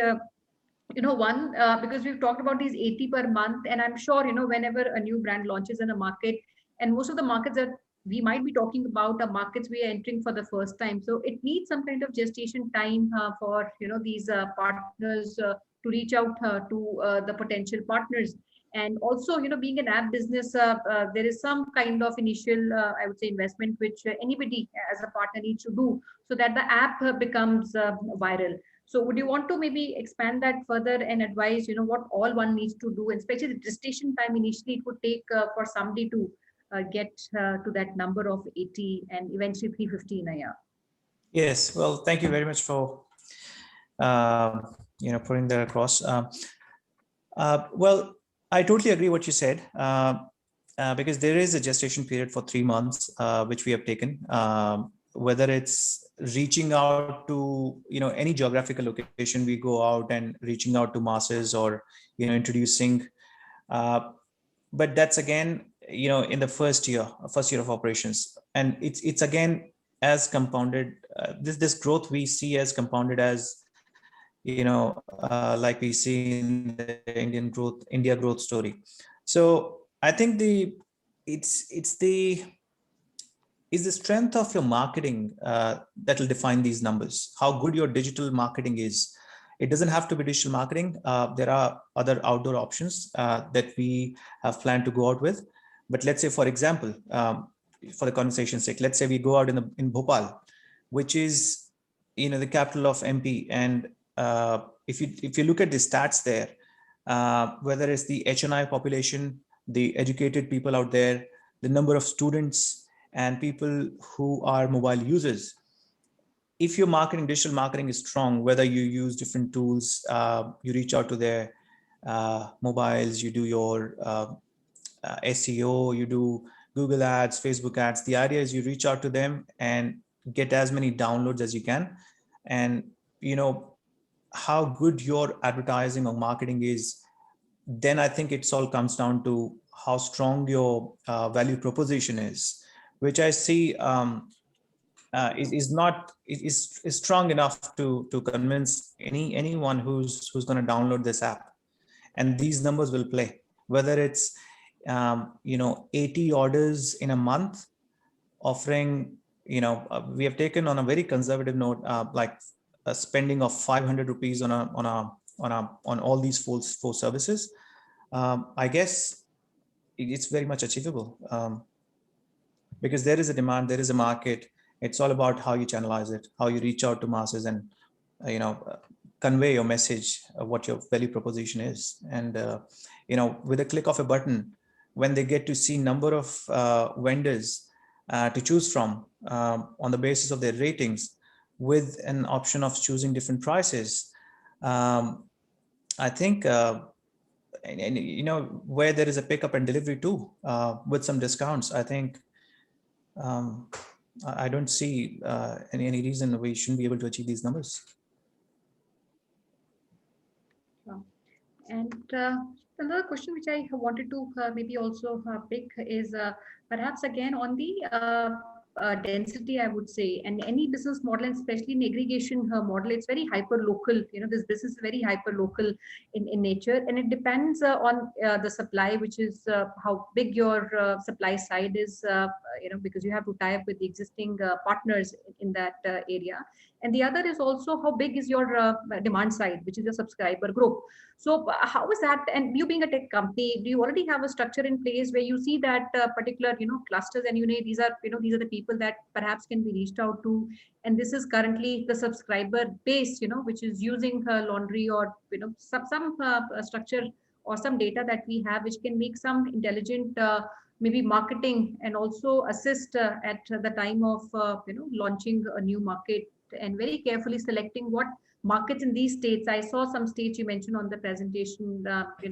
Because we've talked about these 80 per month, and I'm sure, whenever a new brand launches in a market, and most of the markets that we might be talking about are markets we are entering for the first time. So it needs some kind of gestation time for, these partners to reach out to the potential partners. And also, being an app business, there is some kind of initial, I would say, investment which anybody as a partner needs to do, so that the app becomes viral. So would you want to maybe expand that further and advise, what all one needs to do, and especially the gestation time initially it would take for somebody to get to that number of 80 and eventually 350 in a year? Yes, well, thank you very much for putting that across. Well, I totally agree what you said, because there is a gestation period for 3 months, which we have taken. Whether it's reaching out to any geographical location, we go out and reaching out to masses, or introducing. But that's again in the first year of operations, and it's again as compounded. This growth we see as compounded as like we see in the India growth story. So I think it's the strength of your marketing that will define these numbers. How good your digital marketing is. It doesn't have to be digital marketing. There are other outdoor options that we have planned to go out with. But let's say, for example, for the conversation's sake, let's say we go out in Bhopal, which is the capital of MP, and if you look at the stats there, whether it's the HNI population, the educated people out there, the number of students and people who are mobile users, if your digital marketing is strong, whether you use different tools, you reach out to their mobiles, you do your SEO, you do Google ads, Facebook ads. The idea is you reach out to them and get as many downloads as you can, and how good your advertising or marketing is, then I think it's all comes down to how strong your value proposition is, which I see is not is strong enough to convince anyone who's going to download this app. And these numbers will play, whether it's 80 orders in a month, offering, we have taken on a very conservative note, like a spending of 500 rupees on all these four services. I guess it's very much achievable, because there is a demand, there is a market. It's all about how you channelize it, how you reach out to masses, and convey your message of what your value proposition is. And with a click of a button, when they get to see number of vendors to choose from on the basis of their ratings, with an option of choosing different prices, I think where there is a pickup and delivery too, with some discounts, I think I don't see any reason we shouldn't be able to achieve these numbers. And another question which I wanted to maybe also pick is perhaps again on the density, I would say, and any business model, and especially in aggregation model, it's very hyper local. This business is very hyper local in nature, and it depends on the supply, which is how big your supply side is, because you have to tie up with the existing partners in that area. And the other is also how big is your demand side, which is your subscriber group. So how is that? And you being a tech company, do you already have a structure in place where you see that particular, clusters, and these are the people that perhaps can be reached out to, and this is currently the subscriber base, which is using laundry, or some structure or some data that we have, which can make some intelligent maybe marketing, and also assist at the time of launching a new market, and very carefully selecting what markets in these states. I saw some states you mentioned on the presentation,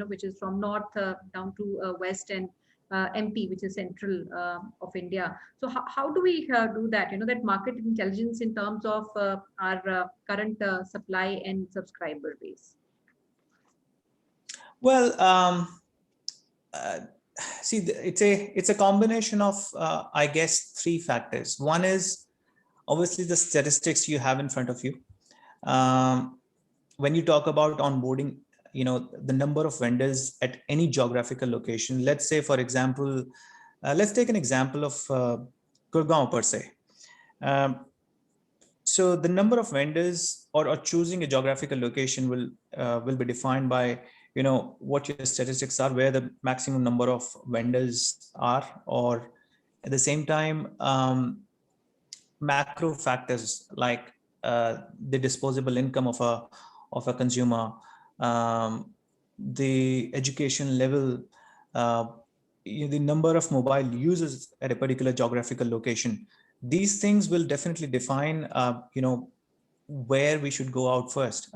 which is from north down to west, and MP, which is central of India. So how do we do that? That market intelligence in terms of our current supply and subscriber base. Well, see, it's a combination of I guess 3 factors. One is obviously the statistics you have in front of you. When you talk about onboarding, the number of vendors at any geographical location. Let's say, for example, let's take an example of Gurgaon per se. So the number of vendors, or choosing a geographical location will be defined by what your statistics are, where the maximum number of vendors are, or at the same time macro factors like the disposable income of a consumer, the education level, the number of mobile users at a particular geographical location. These things will definitely define where we should go out first.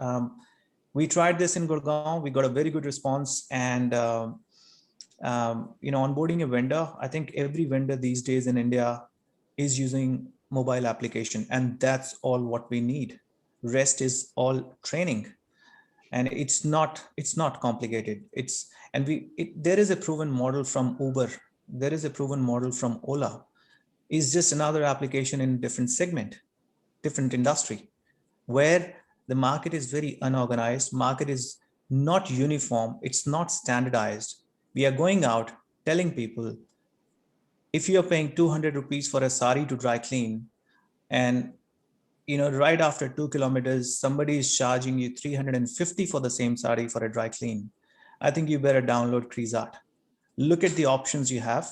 We tried this in Gurgaon. We got a very good response, and onboarding a vendor, I think every vendor these days in India is using mobile application, and that's all what we need. Rest is all training, and it's not complicated. There is a proven model from Uber, there is a proven model from Ola. Is just another application in different segment, different industry, where the market is very unorganized, market is not uniform, it's not standardized. We are going out telling people, if you're paying 200 rupees for a sari to dry clean, and right after 2 kilometers, somebody is charging you 350 for the same sari for a dry clean, I think you better download Creaseart. Look at the options you have.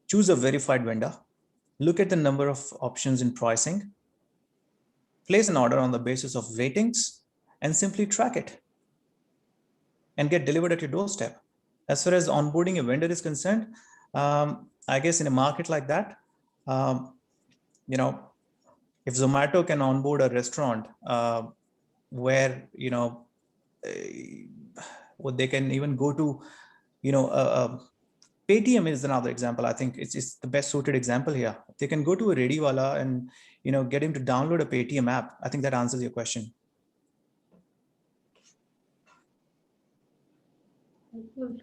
Choose a verified vendor. Look at the number of options in pricing. Place an order on the basis of ratings, and simply track it and get delivered at your doorstep. As far as onboarding a vendor is concerned, I guess in a market like that, if Zomato can onboard a restaurant where they can even go to, Paytm is another example. I think it's the best suited example here. they can go to a Rediwala and, get him to download a Paytm app. I think that answers your question. Cool.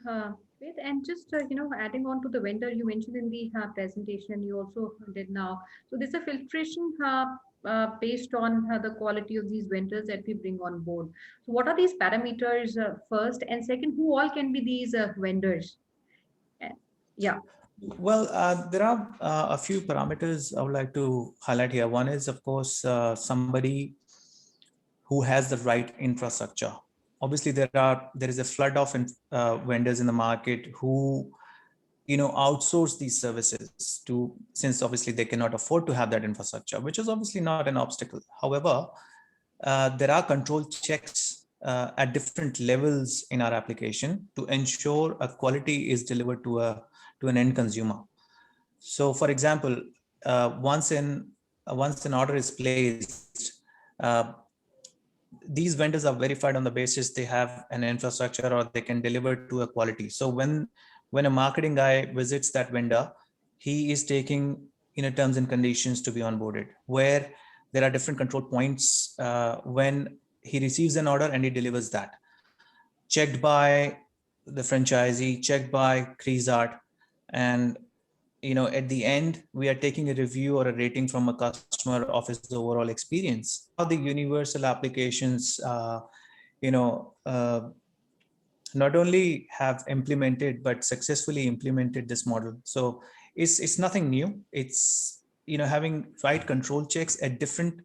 Great. And just adding on to the vendor you mentioned in the presentation, you also did now. So there's a filtration based on the quality of these vendors that we bring on board. So what are these parameters first, and second, who all can be these vendors? Uh, yeah. Well, there are a few parameters I would like to highlight here. One is, of course, somebody who has the right infrastructure. Obviously, there is a flood of vendors in the market who outsource these services to, since obviously they cannot afford to have that infrastructure, which is obviously not an obstacle. However, there are control checks at different levels in our application to ensure a quality is delivered to an end consumer. So, for example, once an order is placed, these vendors are verified on the basis they have an infrastructure or they can deliver to a quality. So when a marketing guy visits that vendor, he is taking terms and conditions to be onboarded, where there are different control points when he receives an order and he delivers that, checked by the franchisee, checked by Creaseart, and at the end, we are taking a review or a rating from a customer of his overall experience. How the universal applications, not only have implemented but successfully implemented this model. So it's nothing new. It's having right control checks at different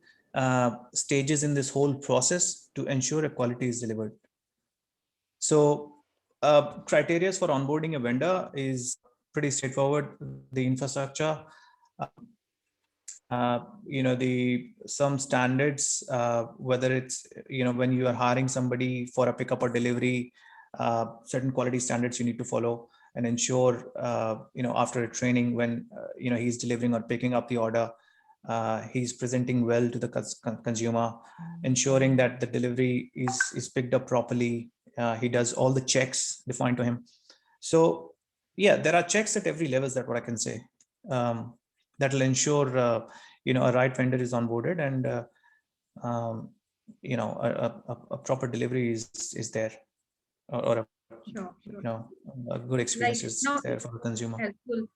stages in this whole process to ensure a quality is delivered. So criteria for onboarding a vendor is pretty straightforward. The infrastructure, some standards, whether it's when you are hiring somebody for a pickup or delivery, certain quality standards you need to follow and ensure after a training, when he's delivering or picking up the order, he's presenting well to the consumer, ensuring that the delivery is picked up properly. He does all the checks defined to him. So yeah, there are checks at every level. That's what I can say. That will ensure a right vendor is onboarded and a proper delivery is there, or a, Sure. a good experience Right. is Now, there for the consumer. helpful.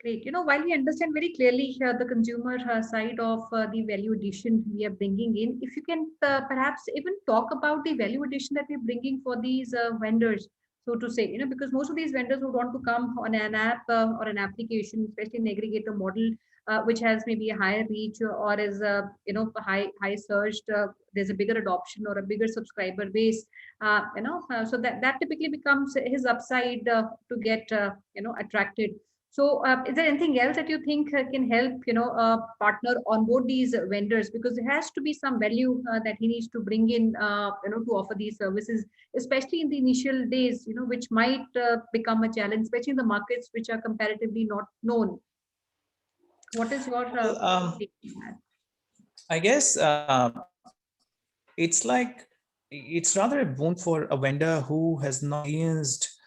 Great. While we understand very clearly the consumer side of the value addition we are bringing in, if you can perhaps even talk about the value addition that we're bringing for these vendors, so to say, because most of these vendors would want to come on an app or an application, especially an aggregator model, which has maybe a higher reach or is, high searched, there's a bigger adoption or a bigger subscriber base, so that typically becomes his upside to get, attracted. So, is there anything else that you think can help, a partner onboard these vendors? Because there has to be some value that he needs to bring in, to offer these services, especially in the initial days, which might become a challenge, especially in the markets which are comparatively not known. What is your take on that? I guess it's rather a boon for a vendor who has not experienced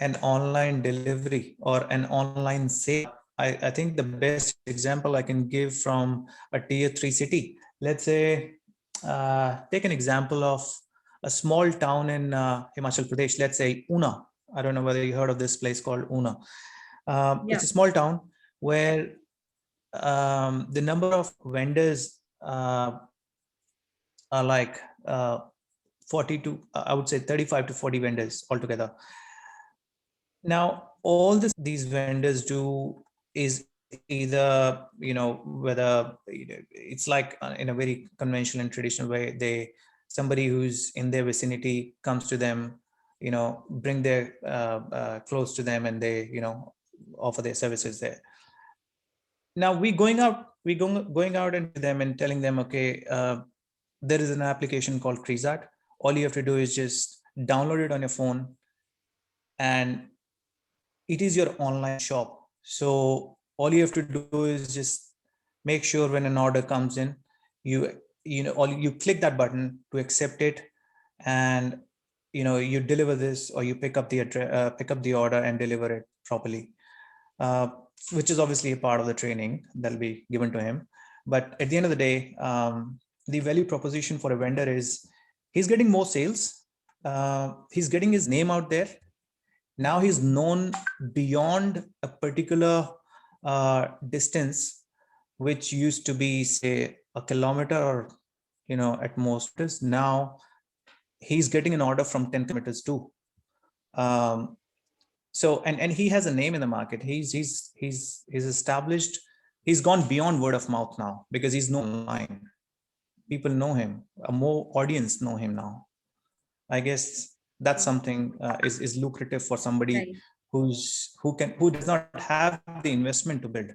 an online delivery or an online sale. I think the best example I can give from a tier 3 city, let's say, take an example of a small town in Himachal Pradesh, let's say Una. I don't know whether you heard of this place called Una. Yeah. It's a small town where the number of vendors are like 40 to, I would say 35 to 40 vendors altogether. Now, all these vendors do is either, whether it's like in a very conventional and traditional way, somebody who's in their vicinity comes to them, bring their clothes to them, and they, offer their services there. Now we're going out into them and telling them, okay, there is an application called Creaseart. All you have to do is just download it on your phone, and it is your online shop. So all you have to do is just make sure when an order comes in, you click that button to accept it, and you deliver this, or you pick up the order and deliver it properly. which is obviously a part of the training that'll be given to him. But at the end of the day, the value proposition for a vendor is he's getting more sales. He's getting his name out there. Now he's known beyond a particular distance, which used to be, say, a kilometer or, at most. Now he's getting an order from 10 kilometers too. So, and he has a name in the market. He's established. He's gone beyond word of mouth now because he's known online. People know him. A more audience know him now. I guess that's something is lucrative for somebody Right. who does not have the investment to build.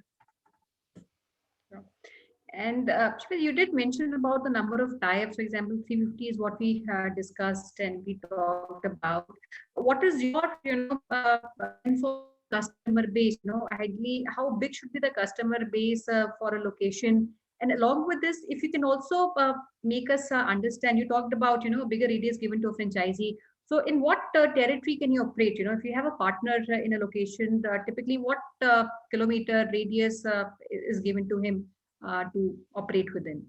And Shweta, you did mention about the number of tie-ups. For example, 350 is what we discussed and we talked about. What is your, info customer base? Ideally, how big should be the customer base for a location? And along with this, if you can also make us understand, you talked about, bigger radius given to a franchisee. So in what territory can you operate? If you have a partner in a location, typically what kilometer radius is given to him to operate within?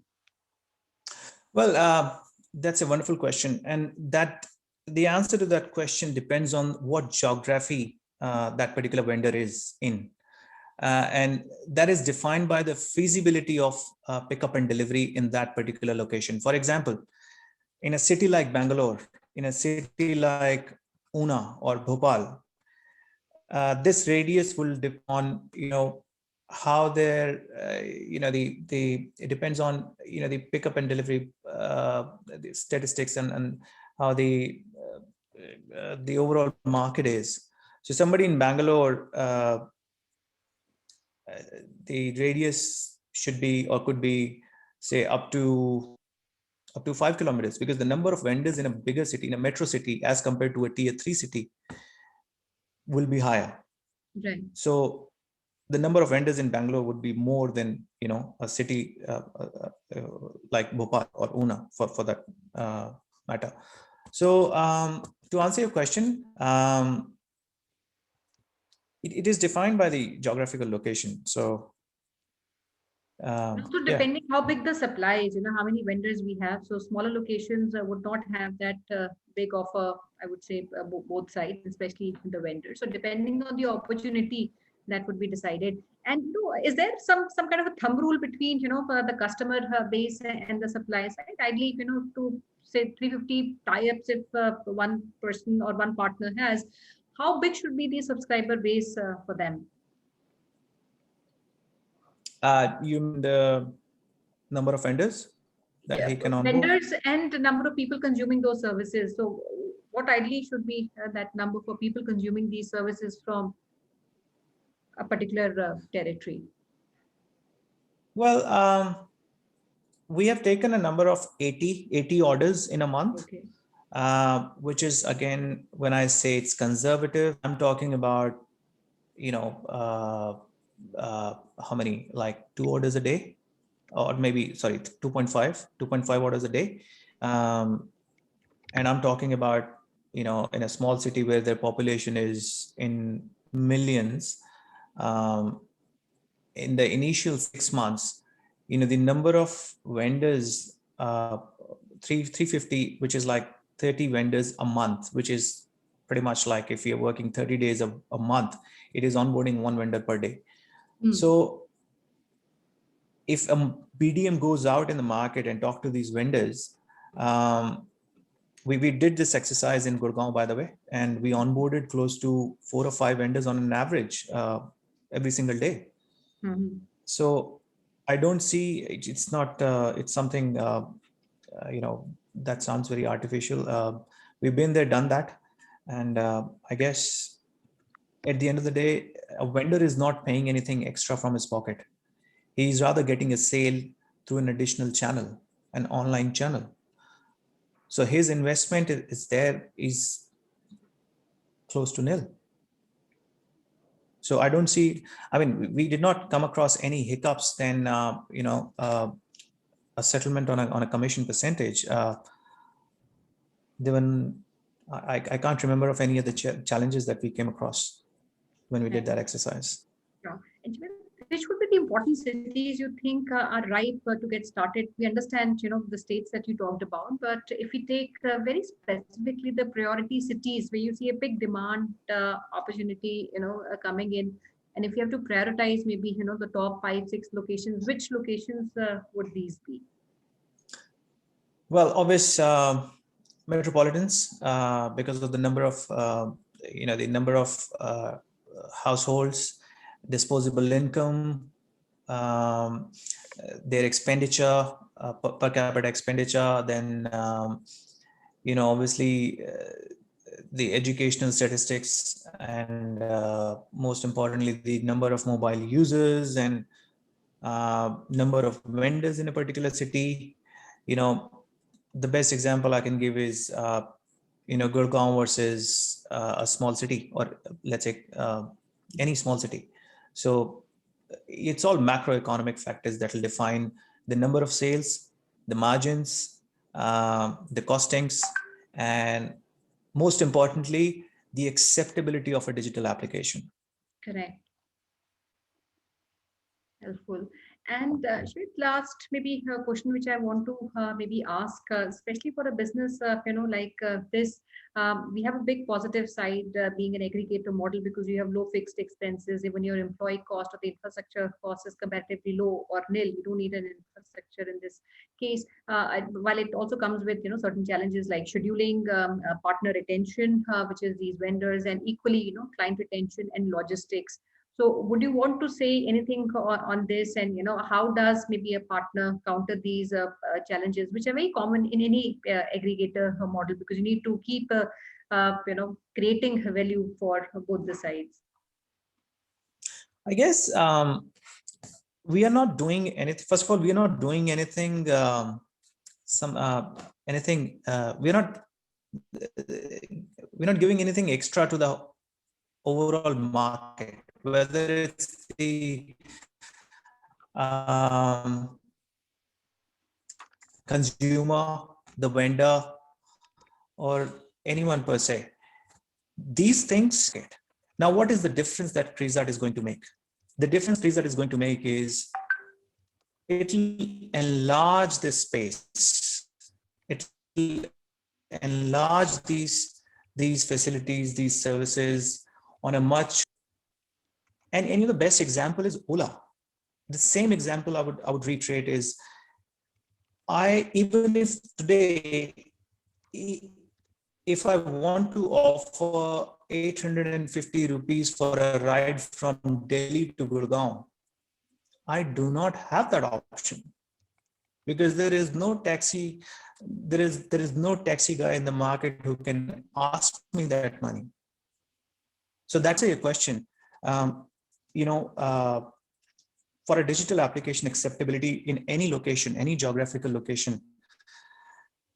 Well, that's a wonderful question. And that the answer to that question depends on what geography that particular vendor is in. And that is defined by the feasibility of pickup and delivery in that particular location. For example, in a city like Bangalore, in a city like Una or Bhopal, this radius will depend on, how their, it depends on, the pickup and delivery the statistics and how the overall market is. So somebody in Bangalore, the radius should be or could be, say, up to 5 kilometers, because the number of vendors in a bigger city, in a metro city, as compared to a tier 3 city, will be higher. Right. So the number of vendors in Bangalore would be more than, a city like Bhopal or Una for that matter. So to answer your question, it is defined by the geographical location. So Also, depending how big the supply is, how many vendors we have. So smaller locations would not have that big of a, I would say, both sides, especially the vendors. So depending on the opportunity, that would be decided. And is there some kind of a thumb rule between, for the customer base and the supply side? Ideally, to say 350 tie-ups, if one person or one partner has, how big should be the subscriber base for them? you mean the number of vendors that he can onboard? Vendors and the number of people consuming those services. So what ideally should be that number for people consuming these services from a particular territory? Well, we have taken a number of 80 orders in a month. Okay. Which is, again, when I say it's conservative, I'm talking about, how many, like 2 orders a day, or maybe, sorry, 2.5 orders a day. And I'm talking about, in a small city where their population is in millions, in the initial 6 months, the number of vendors, 350, which is like 30 vendors a month, which is pretty much like if you're working 30 days a month, it is onboarding 1 vendor per day. So if a BDM goes out in the market and talk to these vendors, we did this exercise in Gurgaon, by the way, and we onboarded close to 4 or 5 vendors on an average every single day. So I don't see, it's not, it's something, that sounds very artificial. We've been there, done that. And I guess at the end of the day, a vendor is not paying anything extra from his pocket. He's rather getting a sale through an additional channel, an online channel. So his investment is close to nil. So I don't see, I mean, we did not come across any hiccups then, a settlement on a commission percentage. I can't remember of any of the challenges that we came across when we did that exercise. And which would be the important cities you think are ripe to get started? We understand, the states that you talked about, but if we take very specifically the priority cities where you see a big demand opportunity, coming in, and if you have to prioritize maybe, the top 5, 6 locations, which locations would these be? Well, obvious metropolitans, because of the number of the number of households, disposable income, their expenditure, per capita expenditure, then obviously the educational statistics, and most importantly the number of mobile users and number of vendors in a particular city. The best example I can give is Gurgaon versus a small city, or let's say any small city. So it's all macroeconomic factors that will define the number of sales, the margins, the costings, and most importantly, the acceptability of a digital application. Correct. Helpful. And Shwet, last maybe a question which I want to maybe ask, especially for a business, like this, we have a big positive side being an aggregator model because you have low fixed expenses. Even your employee cost or the infrastructure cost is comparatively low or nil. You don't need an infrastructure in this case. While it also comes with certain challenges like scheduling, partner retention, which is these vendors, and equally client retention and logistics. So would you want to say anything on this, and how does maybe a partner counter these challenges, which are very common in any aggregator model, because you need to keep creating value for both the sides? I guess we are not doing anything. First of all, we are not doing anything. We're not giving anything extra to the overall market, whether it's the consumer, the vendor, or anyone per se. These things. Now, what is the difference that Creaseart is going to make? The difference Creaseart is going to make is it will enlarge this space. It will enlarge these facilities, these services on a much. And the best example is Ola. The same example I would reiterate is, even if today, if I want to offer 850 rupees for a ride from Delhi to Gurgaon, I do not have that option, because there is no taxi. There is no taxi guy in the market who can ask me that money. So that's a question. For a digital application, acceptability in any location, any geographical location,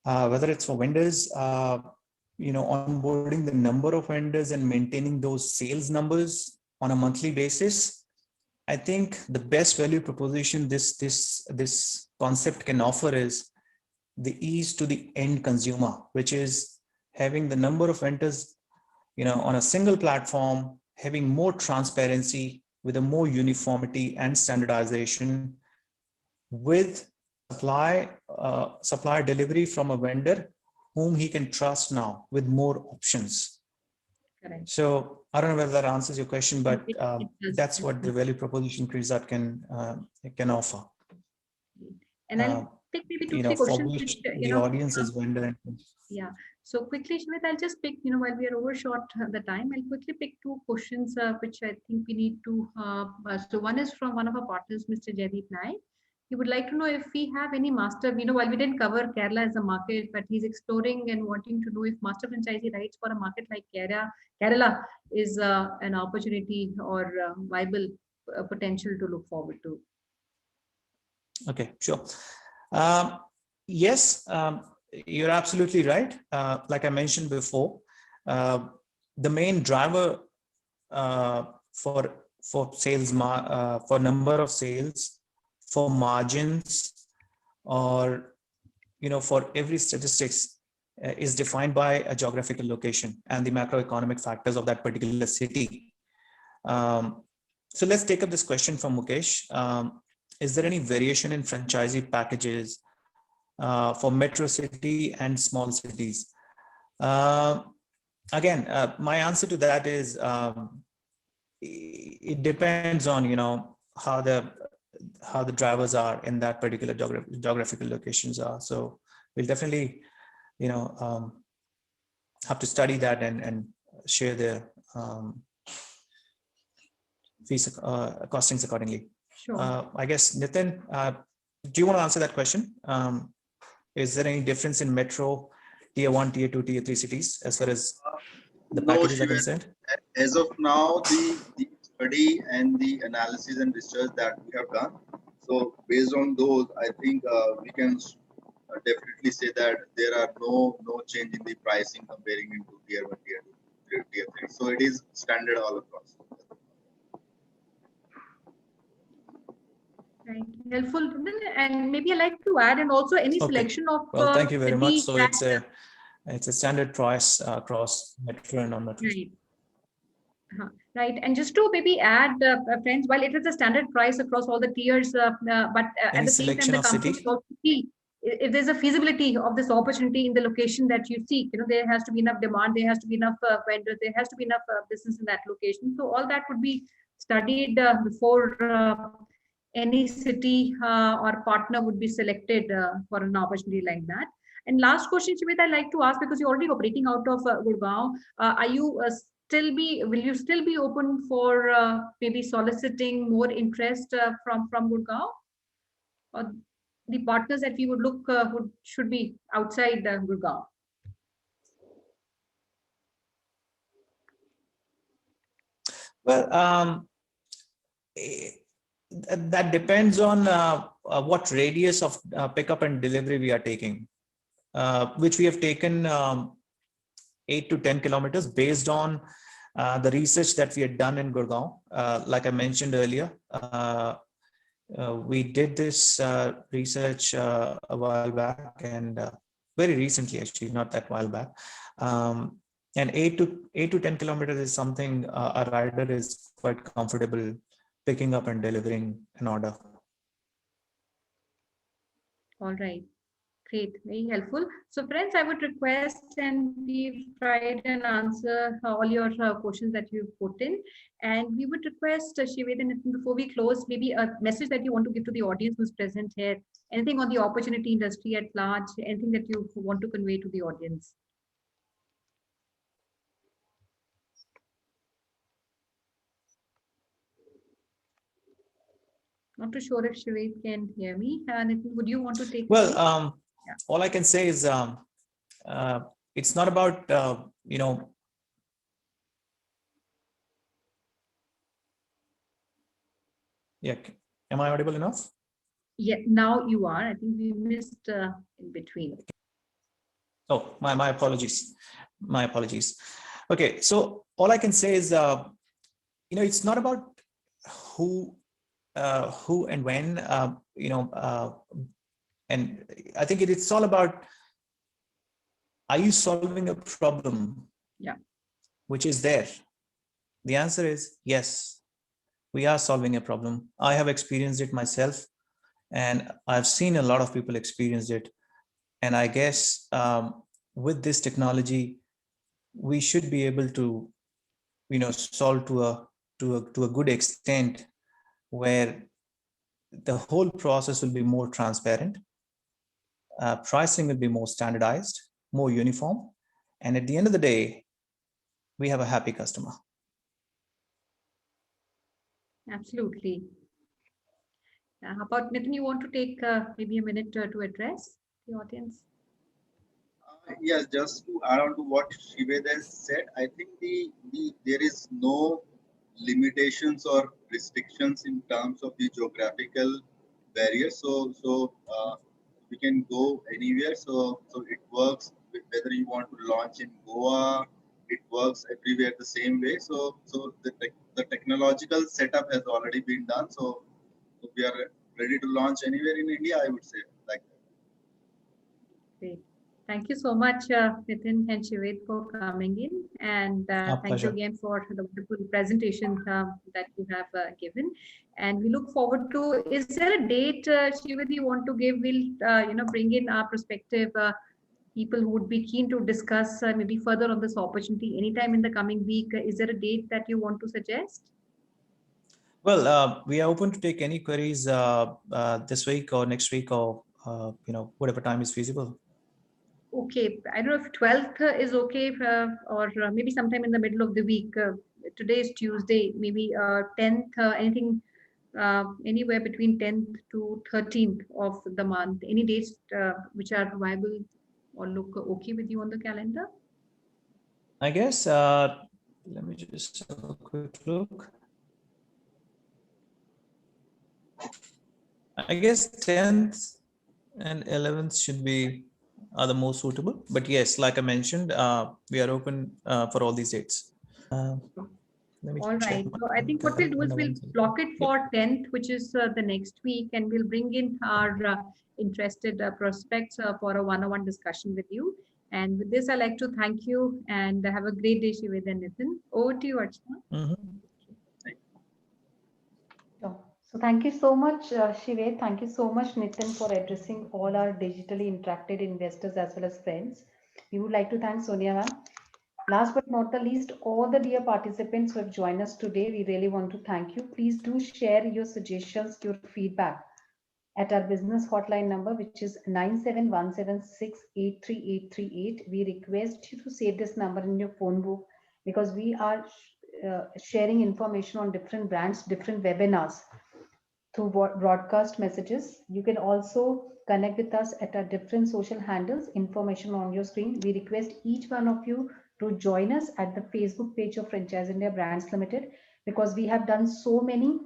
whether it's for vendors, onboarding the number of vendors and maintaining those sales numbers on a monthly basis, I think the best value proposition this concept can offer is the ease to the end consumer, which is having the number of vendors, on a single platform, having more transparency, with a more uniformity and standardization, with supply delivery from a vendor whom he can trust now, with more options. Correct. So I don't know whether that answers your question, but It does. that's what the value proposition Creaseart can offer. And I'll pick maybe two, three For questions which which, the audience is vendor. Yeah. So quickly, Shwet, I'll just pick, while we are overshot the time, I'll quickly pick two questions which I think we need to. So one is from one of our partners, Mr. Jaideep Naik. He would like to know if we have any master, while we didn't cover Kerala as a market, but he's exploring and wanting to know if master franchisee rights for a market like Kerala is an opportunity or viable potential to look forward to. Okay, sure. Yes, you're absolutely right. Like I mentioned before, the main driver for sales, for number of sales, for margins, or for every statistics is defined by a geographical location and the macroeconomic factors of that particular city. So let's take up this question from Mukesh. Is there any variation in franchisee packages for metro city and small cities? Again, my answer to that is it depends on how the drivers are in that particular geographical locations are. So we'll definitely have to study that and share their fees costings accordingly. Sure. I guess Nitin, do you want to answer that question? Is there any difference in metro, tier 1, tier 2, tier 3 cities as far as the No, packages are Shiva. concerned? As of now, the study and the analysis and research that we have done. So based on those, I think we can definitely say that there are no change in the pricing comparing into tier 1, tier 2, tier 3. So it is standard all across. Right. Helpful. And maybe I'd like to add, and also any Okay. selection of Well, thank you very much. city So it's a standard price across metro and non-metro. Right. Right. And just to maybe add, friends, while it is a standard price across all the tiers, but at Any the same time, selection the of company city? also see if there's a feasibility of this opportunity in the location that you seek. There has to be enough demand, there has to be enough vendors, there has to be enough business in that location. So all that would be studied before any city or partner would be selected for an opportunity like that. And last question, Shivit, I'd like to ask, because you're already operating out of Gurgaon, are you will you still be open for maybe soliciting more interest from Gurgaon? Or the partners that we would look should be outside Gurgaon? Well, that depends on what radius of pickup and delivery we are taking, which we have taken 8 to 10 kilometers based on the research that we had done in Gurgaon. Like I mentioned earlier, we did this research a while back, and very recently, actually, not that while back. And 8 to 10 kilometers is something a rider is quite comfortable picking up and delivering an order. All right. Great, very helpful. So friends, I would request and we've tried and answer all your questions that you've put in. And we would request Shived, before we close, maybe a message that you want to give to the audience who's present here, anything on the opportunity industry at large, anything that you want to convey to the audience. Not too sure if Shived can hear me. Nitin, would you want to take? Well, Yeah. all I can say is it's not about yeah. Am I audible enough? Yeah, now you are. I think we missed in between. Oh, my apologies. My apologies. Okay, so all I can say is it's not about who and when and I think it's all about, are you solving a problem? Yeah. Which is there? The answer is yes, we are solving a problem. I have experienced it myself, and I've seen a lot of people experience it. And I guess with this technology, we should be able to, solve to a good extent, where the whole process will be more transparent. Pricing will be more standardized, more uniform, and at the end of the day, we have a happy customer. Absolutely. How about Nitin, you want to take maybe a minute to address the audience? Yes, just to add on to what Shiveda said, I think there is no limitations or restrictions in terms of the geographical barriers. So we can go anywhere. So it works whether you want to launch in Goa. It works everywhere the same way. So the technological setup has already been done. So we are ready to launch anywhere in India, I would say, like that. Great. Thank you so much, Nitin and Shived, for coming in. And Our thank you pleasure. again for the wonderful presentation that you have given. And we look forward to, is there a date, Shived, you want to give? We'll, bring in our prospective people who would be keen to discuss maybe further on this opportunity anytime in the coming week. Is there a date that you want to suggest? Well, we are open to take any queries this week or next week, or whatever time is feasible. Okay, I don't know if 12th is okay, or maybe sometime in the middle of the week. Today is Tuesday, maybe 10th, anything, anywhere between 10th to 13th of the month. Any dates which are viable or look okay with you on the calendar? I guess, let me just have a quick look. I guess 10th and 11th should be are the most suitable. But yes, like I mentioned, we are open for all these dates. Let me All check right. my So I think what we'll do is calendar we'll once again. block it Yep. for 10th, which is the next week, and we'll bring in our interested prospects for a one-on-one discussion with you. And with this, I'd like to thank you and have a great day, Shived and Nitin. Over to you, Archana. Mhm. Sure. So thank you so much, Shived. Thank you so much, Nitin, for addressing all our digitally interacted investors as well as friends. We would like to thank Sonia ma'am. Last but not the least, all the dear participants who have joined us today, we really want to thank you. Please do share your suggestions, your feedback at our business hotline number, which is 9717683838. We request you to save this number in your phone book because we are sharing information on different brands, different webinars through broadcast messages. You can also connect with us at our different social handles, information on your screen. We request each one of you to join us at the Facebook page of Franchiseindia Brands Limited, because we have done so many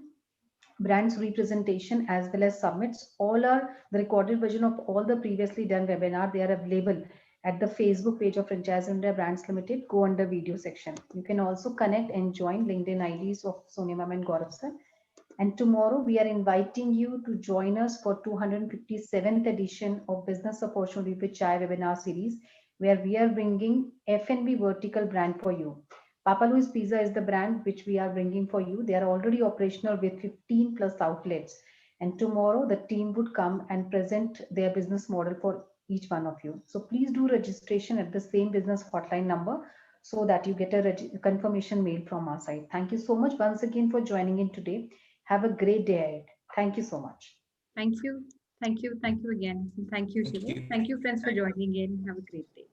brands representation as well as summits. All are the recorded version of all the previously done webinar. They are available at the Facebook page of Franchiseindia Brands Limited. Go under video section. You can also connect and join LinkedIn IDs of Sonia ma'am and Gaurav sir. And tomorrow we are inviting you to join us for 257th edition of Business Opportunity with Chai webinar series, where we are bringing F&B vertical brand for you. Papa Louis Pizza is the brand which we are bringing for you. They are already operational with 15 plus outlets. And tomorrow the team would come and present their business model for each one of you. So please do registration at the same business hotline number so that you get a confirmation mail from our side. Thank you so much once again for joining in today. Have a great day ahead. Thank you so much. Thank you. Thank you. Thank you again. Thank you, Thank Shived. you. Thank you, friends, for joining in. Have a great day.